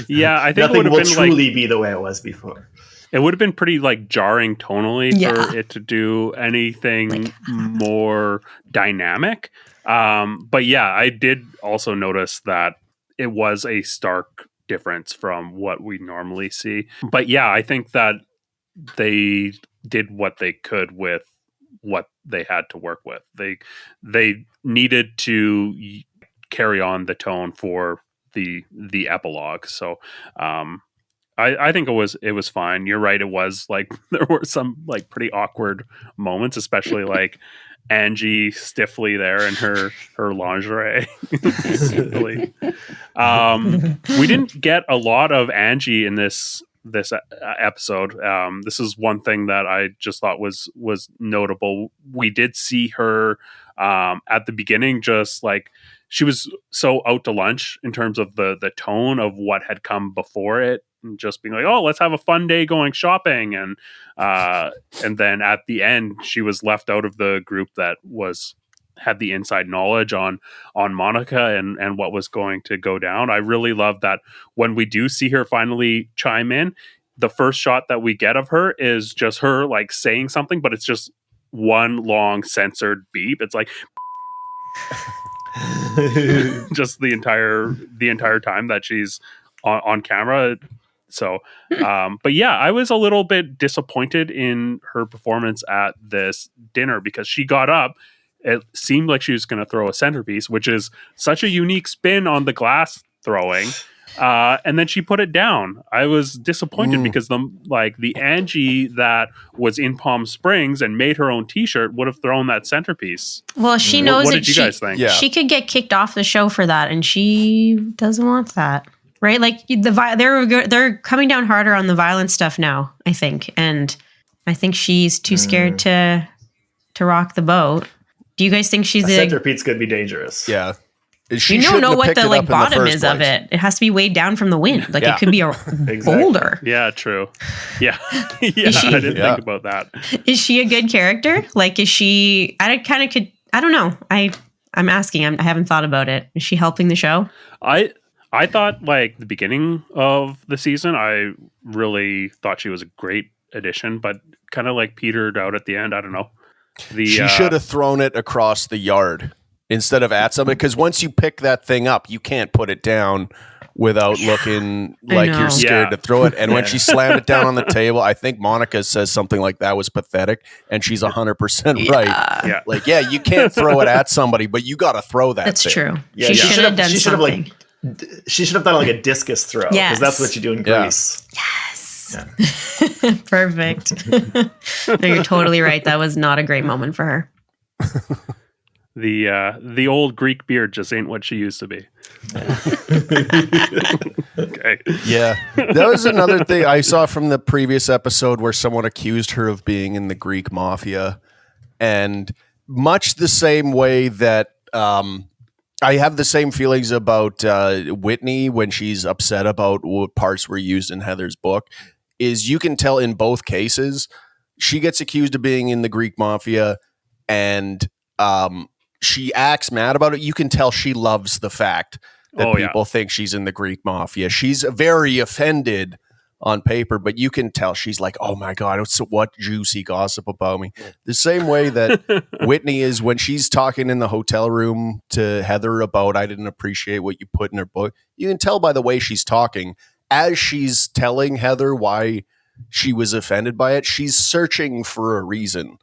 Yeah, I think nothing it would will have been truly be the way it was before. It would have been pretty like jarring tonally for it to do anything more dynamic. But yeah, I did also notice that it was a stark difference from what we normally see. But yeah, I think that they did what they could with what they had to work with. They needed to carry on the tone for the epilogue. So I think it was fine. You're right. It was like there were some like pretty awkward moments, especially like Angie stiffly there in her lingerie. Really. We didn't get a lot of Angie in this episode. This is one thing that I just thought was notable. We did see her at the beginning, just like she was so out to lunch in terms of the tone of what had come before it, and just being like, oh, let's have a fun day going shopping, and then at the end she was left out of the group that had the inside knowledge on Monica and what was going to go down. I really love that when we do see her finally chime in, the first shot that we get of her is just her like saying something, but it's just one long censored beep. It's like just the entire time that she's on camera. So, but yeah, I was a little bit disappointed in her performance at this dinner because she got up. It seemed like she was going to throw a centerpiece, which is such a unique spin on the glass throwing. And then she put it down. I was disappointed because the Angie that was in Palm Springs and made her own T-shirt would have thrown that centerpice. Well, she knows what that did you guys think? Yeah. she could get kicked off the show for that, and she doesn't want that, right? Like they're coming down harder on the violent stuff now, I think, and I think she's too scared to rock the boat. Do you guys think she's a centerpiece could be dangerous? Yeah. You don't know what the like bottom is of it. It has to be weighed down from the wind. Like it could be a boulder. Yeah, true. Yeah. I didn't think about that. Is she a good character? Like, is she, I don't know. I'm asking, I haven't thought about it. Is she helping the show? I thought like the beginning of the season, I really thought she was a great addition, but kind of like petered out at the end. I don't know. She should have thrown it across the yard instead of at somebody, because once you pick that thing up, you can't put it down without looking like you're scared to throw it. And when she slammed it down on the table, I think Monica says something like that was pathetic, and she's 100% right. Yeah. Like, yeah, you can't throw it at somebody, but you got to throw that That's thing. true. Yeah, she should have done something. She should have done like a discus throw, because that's what you do in Greece. Yes. Yeah. Perfect. No, you're totally right. That was not a great moment for her. The old Greek beard just ain't what she used to be. Okay. Yeah. That was another thing I saw from the previous episode where someone accused her of being in the Greek mafia. And much the same way that I have the same feelings about Whitney when she's upset about what parts were used in Heather's book, is you can tell in both cases, she gets accused of being in the Greek mafia and she acts mad about it. You can tell she loves the fact that people think she's in the Greek mafia. She's very offended on paper, but you can tell she's like, oh my God, what juicy gossip about me. The same way that Whitney is when she's talking in the hotel room to Heather about, I didn't appreciate what you put in her book. You can tell by the way she's talking as she's telling Heather why she was offended by it. She's searching for a reason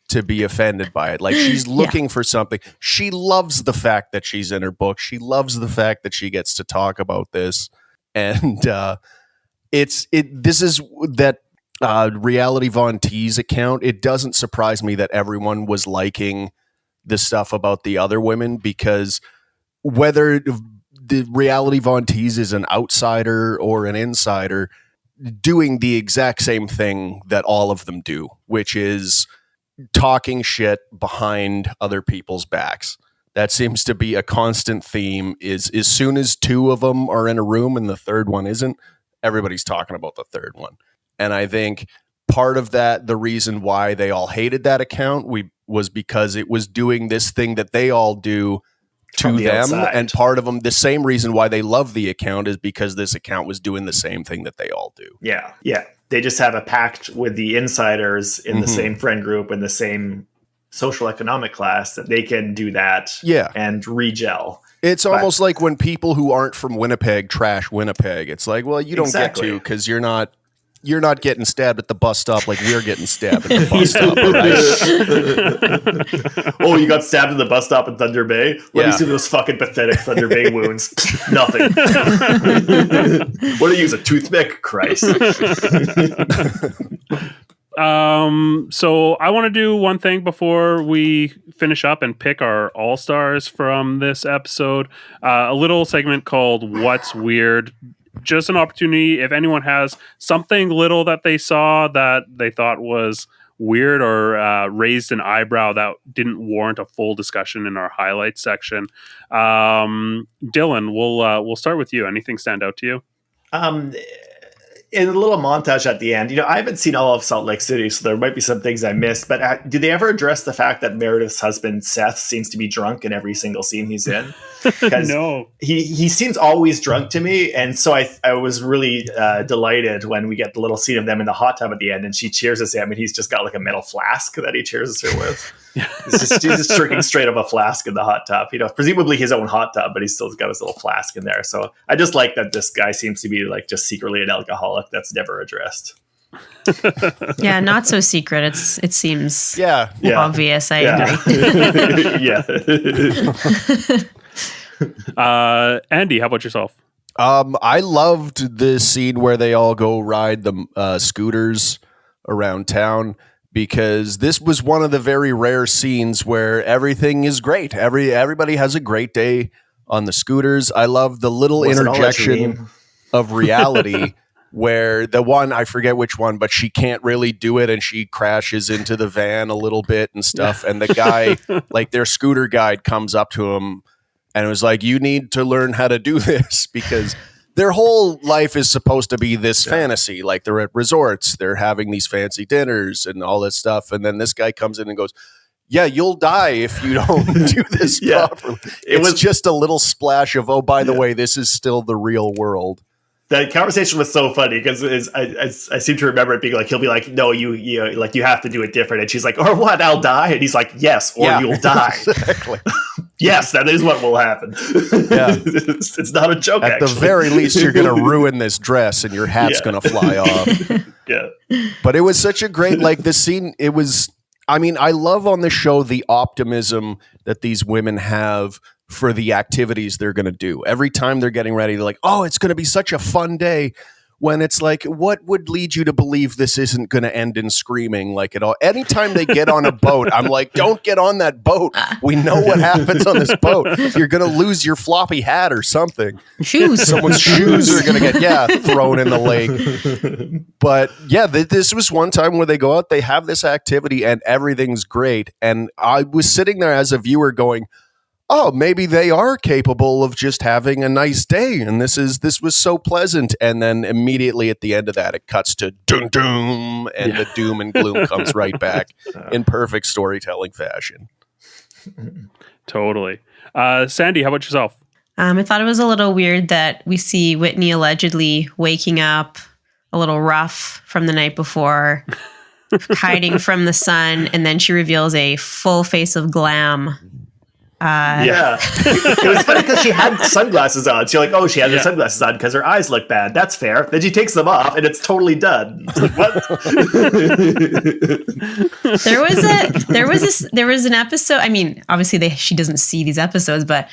to be offended by it. Like she's looking for something. She loves the fact that she's in her book. She loves the fact that she gets to talk about this. And this is that Reality Von T's account. It doesn't surprise me that everyone was liking the stuff about the other women, because whether the Reality Von T's is an outsider or an insider, doing the exact same thing that all of them do, which is talking shit behind other people's backs. That seems to be a constant theme, is as soon as two of them are in a room and the third one isn't, everybody's talking about the third one. And I think part of that, the reason why they all hated that account was because it was doing this thing that they all do to them. Outside. And part of them, the same reason why they love the account is because this account was doing the same thing that they all do. Yeah. Yeah. They just have a pact with the insiders in the same friend group and the same social economic class that they can do that and regel. It's almost like when people who aren't from Winnipeg trash Winnipeg. It's like, well, you don't get to because you're not you're not getting stabbed at the bus stop like we're getting stabbed at the bus stop, right? Oh, you got stabbed at the bus stop in Thunder Bay? Let me see those fucking pathetic Thunder Bay wounds. Nothing. What do you use, a toothpick? Christ. So I want to do one thing before we finish up and pick our all-stars from this episode. A little segment called What's Weird. Just an opportunity, if anyone has something little that they saw that they thought was weird or raised an eyebrow that didn't warrant a full discussion in our highlights section. Dylan, we'll start with you. Anything stand out to you? In a little montage at the end, I haven't seen all of Salt Lake City, so there might be some things I missed, but do they ever address the fact that Meredith's husband, Seth, seems to be drunk in every single scene he's in? No. He seems always drunk to me, and so I was really delighted when we get the little scene of them in the hot tub at the end, and she cheers him, and he's just got like a metal flask that he cheers her with. He's just drinking straight up a flask in the hot tub, presumably his own hot tub, but he's still got his little flask in there. So I just like that this guy seems to be like just secretly an alcoholic that's never addressed. Yeah, not so secret. It seems obvious. I agree. Andy, how about yourself? I loved the scene where they all go ride the scooters around town, because this was one of the very rare scenes where everything is great. Everybody has a great day on the scooters. I love the little interjection of reality where the one, I forget which one, but she can't really do it and she crashes into the van a little bit and stuff. And the guy, like their scooter guide, comes up to him and was like, you need to learn how to do this, because their whole life is supposed to be this fantasy. Like they're at resorts, they're having these fancy dinners and all this stuff. And then this guy comes in and goes, yeah, you'll die if you don't do this properly. It was just a little splash of, oh, by the way, this is still the real world. That conversation was so funny because I seem to remember it being like, he'll be like, no, you have to do it different. And she's like, or what? I'll die. And he's like, yes, or you'll die. Exactly. Yes, that is what will happen. Yeah. It's not a joke. At the very least, you're going to ruin this dress and your hat's going to fly off. Yeah. But it was such a great, this scene. It was, I love on the show the optimism that these women have for the activities they're going to do. Every time they're getting ready, they're like, oh, it's going to be such a fun day. When it's like, what would lead you to believe this isn't going to end in screaming like it all? Anytime they get on a boat, I'm like, don't get on that boat. We know what happens on this boat. You're going to lose your floppy hat or something. Shoes. Someone's shoes are going to get, thrown in the lake. But yeah, this was one time where they go out, they have this activity and everything's great. And I was sitting there as a viewer going, oh, maybe they are capable of just having a nice day. And this was so pleasant. And then immediately at the end of that, it cuts to doom, doom, and the doom and gloom comes right back in perfect storytelling fashion. Totally. Sandy, how about yourself? I thought it was a little weird that we see Whitney allegedly waking up a little rough from the night before, hiding from the sun, and then she reveals a full face of glam. It was funny because she had sunglasses on. So you're like, oh, she had her sunglasses on because her eyes look bad. That's fair. Then she takes them off and it's totally done. It's like, what? There was an episode. Obviously she doesn't see these episodes, but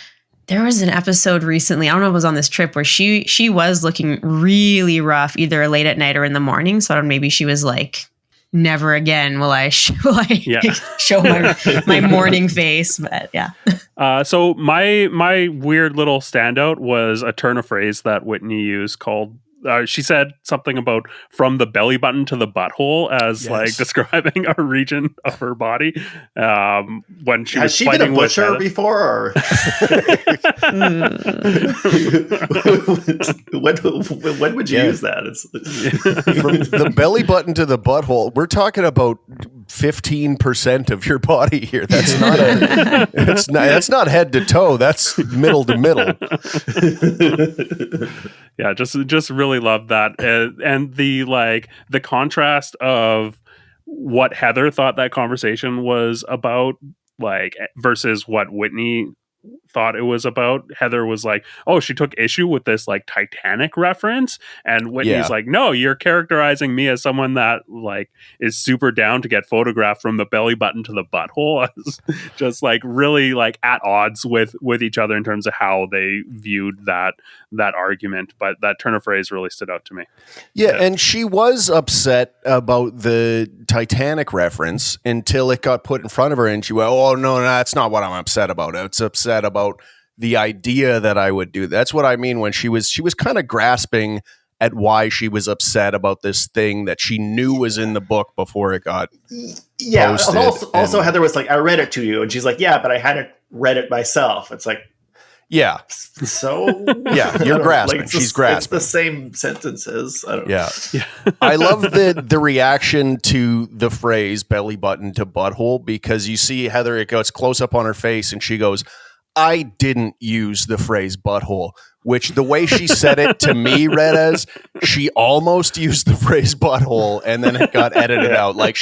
there was an episode recently, I don't know if it was on this trip, where she was looking really rough, either late at night or in the morning. So I don't know, maybe she was like, never again will I show my morning face. But yeah. So my weird little standout was a turn of phrase that Whitney used called, she said something about from the belly button to the butthole as like describing a region of her body. When she has she been a butcher before? Or? when would you use that? From the belly button to the butthole, we're talking about 15% of your body here. That's not that's not head to toe. That's middle to middle. Yeah, just really love that, and the contrast of what Heather thought that conversation was about, versus what Whitney thought it was about. Heather was like, oh, she took issue with this like Titanic reference, and Whitney's like, no, you're characterizing me as someone that like is super down to get photographed from the belly button to the butthole. Just like really like at odds with each other in terms of how they viewed that argument. But that turn of phrase really stood out to me. Yeah, and she was upset about the Titanic reference until it got put in front of her, and she went, oh, no, that's not what I'm upset about. It's upset about the idea that I would do. That's what I mean when she was kind of grasping at why she was upset about this thing that she knew was in the book before it got posted. Also, Heather was like, I read it to you. And she's like, yeah, but I hadn't read it myself. It's like, yeah. So yeah, you're grasping. She's grasping. It's the same sentences. I don't know. Yeah. I love the reaction to the phrase belly button to butthole, because you see Heather, it goes close up on her face and she goes, I didn't use the phrase butthole, which the way she said it to me read as she almost used the phrase butthole and then it got edited out. Like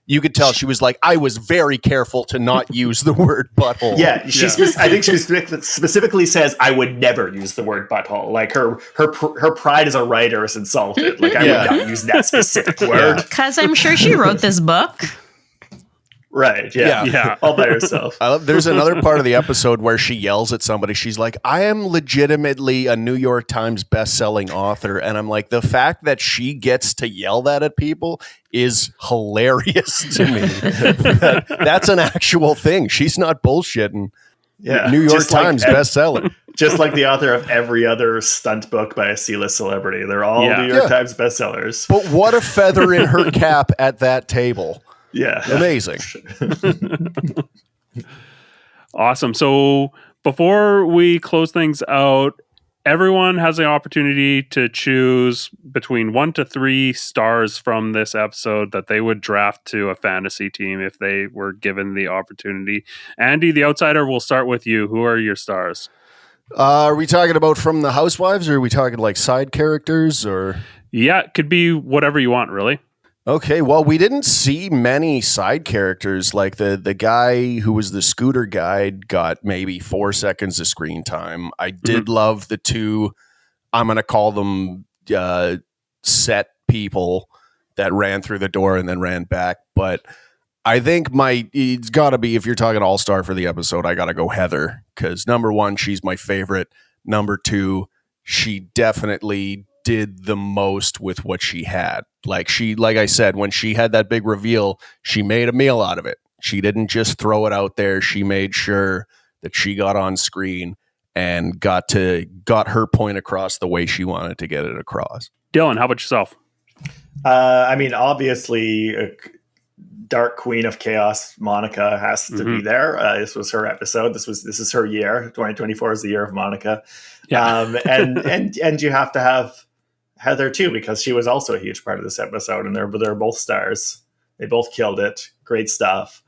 you could tell she was like, I was very careful to not use the word butthole. Yeah, I think she specifically says, I would never use the word butthole. Like her pride as a writer is insulted. Like I would not use that specific word. Because I'm sure she wrote this book. Right. Yeah. All by herself. There's another part of the episode where she yells at somebody. She's like, I am legitimately a New York Times bestselling author. And I'm like, the fact that she gets to yell that at people is hilarious to me. That's an actual thing. She's not bullshitting. Yeah. New York Times bestseller. Just like the author of every other stunt book by a C-list celebrity. They're all New York Times bestsellers. But what a feather in her cap at that table. Yeah. Amazing. Awesome. So before we close things out, everyone has the opportunity to choose between 1 to 3 stars from this episode that they would draft to a fantasy team if they were given the opportunity. Andy, the outsider, we'll start with you. Who are your stars? Are we talking about from the Housewives, or are we talking like side characters, or? Yeah, it could be whatever you want, really. Okay, well, we didn't see many side characters. Like the guy who was the scooter guide got maybe 4 seconds of screen time. I did love the 2, I'm going to call them set people that ran through the door and then ran back. But I think it's got to be, if you're talking all-star for the episode, I got to go Heather. Because number 1, she's my favorite. Number 2, she definitely did the most with what she had. Like I said, when she had that big reveal, she made a meal out of it. She didn't just throw it out there. She made sure that she got on screen and got her point across the way she wanted to get it across. Dylan, how about yourself? I mean, obviously, Dark Queen of Chaos, Monica has to be there. This was her episode. This is her year. 2024 is the year of Monica. Yeah. And you have to have Heather too, because she was also a huge part of this episode, and they're both stars. They both killed it. Great stuff.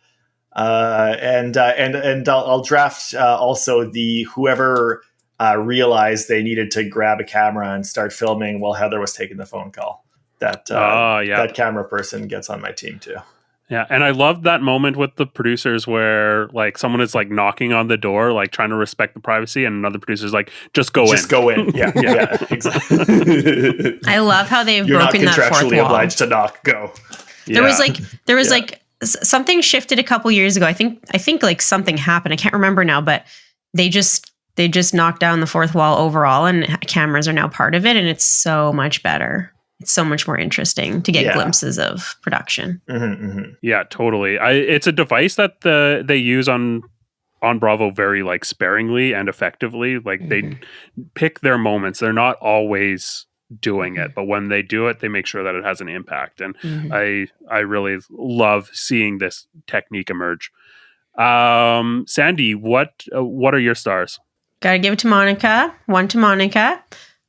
And I'll draft also the whoever realized they needed to grab a camera and start filming while Heather was taking the phone call. That camera person gets on my team too. Yeah, and I loved that moment with the producers where like someone is like knocking on the door, like trying to respect the privacy, and another producer's like, just go in. Yeah, exactly. I love how they've You're broken that fourth wall. You're not contractually obliged to knock. Go. There was like something shifted a couple years ago. I think like something happened. I can't remember now, but they just knocked down the fourth wall overall, and cameras are now part of it, and it's so much better. It's so much more interesting to get glimpses of production. Yeah, totally. It's a device that they use on Bravo very like sparingly and effectively. Like they pick their moments. They're not always doing it, but when they do it, they make sure that it has an impact. And I really love seeing this technique emerge. Sandy, what are your stars? Gotta give it to Monica. 1 to Monica.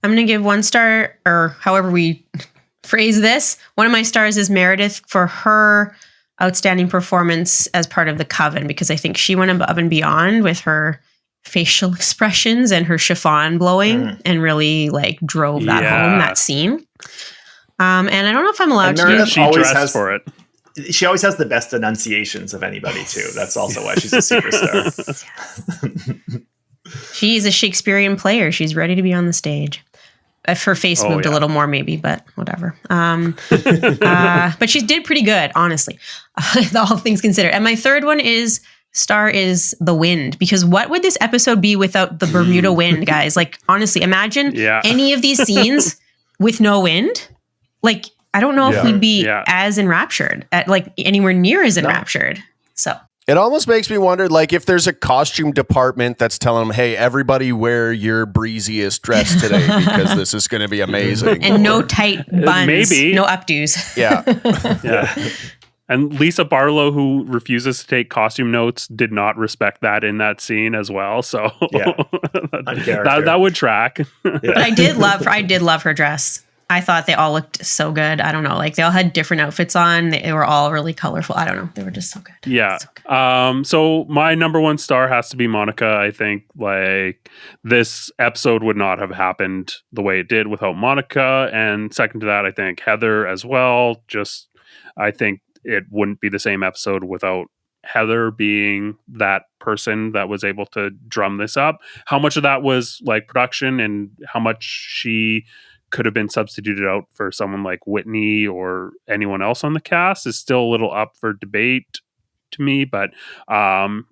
I'm going to give 1 star, or however we phrase this. One of my stars is Meredith for her outstanding performance as part of the coven, because I think she went above and beyond with her facial expressions and her chiffon blowing and really like drove that home, that scene. And I don't know if I'm allowed to She dressed for it. she always has the best enunciations of anybody too. That's also why she's a superstar. She's a Shakespearean player. She's ready to be on the stage. If her face moved a little more, maybe, but whatever. But she did pretty good, honestly, all things considered. And my third one is the wind, because what would this episode be without the Bermuda wind, guys? Like, honestly, imagine any of these scenes with no wind. Like, I don't know if we'd be as enraptured, like anywhere near as enraptured. So it almost makes me wonder, like, if there's a costume department that's telling them, hey, everybody wear your breeziest dress today because this is going to be amazing. And no tight buns, maybe. No updos. Yeah. And Lisa Barlow, who refuses to take costume notes, did not respect that in that scene as well. So that would track. But I did love her dress. I thought they all looked so good. I don't know. Like, they all had different outfits on. They were all really colorful. I don't know. They were just so good. Yeah. So good. So my number one star has to be Monica. I think, like, this episode would not have happened the way it did without Monica. And second to that, I think Heather as well. I think it wouldn't be the same episode without Heather being that person that was able to drum this up. How much of that was like production and how much she could have been substituted out for someone like Whitney or anyone else on the cast is still a little up for debate to me, but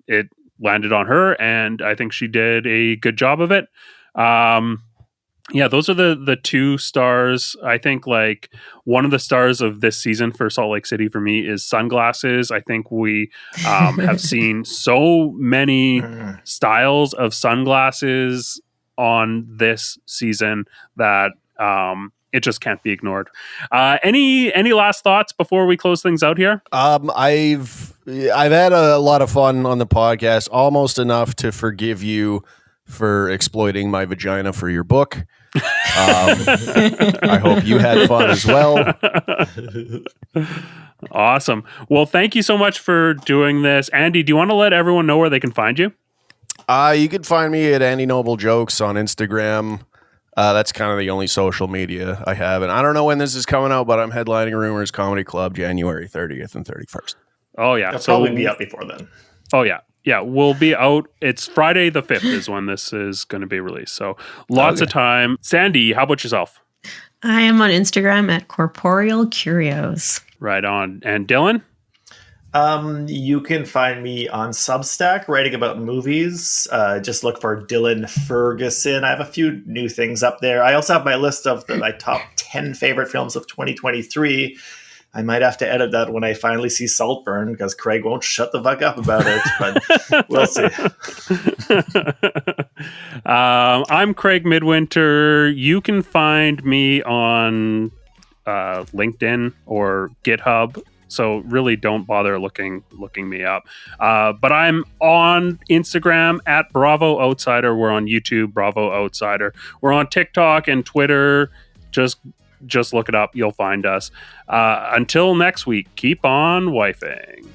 it landed on her and I think she did a good job of it. Those are the two stars. I think, like, one of the stars of this season for Salt Lake City for me is sunglasses. I think we have seen so many styles of sunglasses on this season that it just can't be ignored. Any last thoughts before we close things out here? I've had a lot of fun on the podcast, almost enough to forgive you for exploiting my vagina for your book. I hope you had fun as well. Awesome. Well, thank you so much for doing this. Andy, do you want to let everyone know where they can find you? You can find me at Andy Noble Jokes on Instagram. That's kind of the only social media I have. And I don't know when this is coming out, but I'm headlining Rumors Comedy Club January 30th and 31st. Oh, yeah. It'll probably be out before then. Oh, yeah. Yeah, we'll be out. It's Friday the 5th is when this is going to be released. So lots of time. Sandy, how about yourself? I am on Instagram at Corporeal Curios. Right on. And Dylan? You can find me on Substack writing about movies. Just look for Dylan Ferguson. I have a few new things up there. I also have my list of my top 10 favorite films of 2023. I might have to edit that when I finally see Saltburn because Craig won't shut the fuck up about it, but we'll see. I'm Craig Midwinter. You can find me on LinkedIn or GitHub. So really don't bother looking me up. But I'm on Instagram at Bravo Outsider. We're on YouTube, Bravo Outsider. We're on TikTok and Twitter. Just look it up. You'll find us. Until next week, keep on wifing.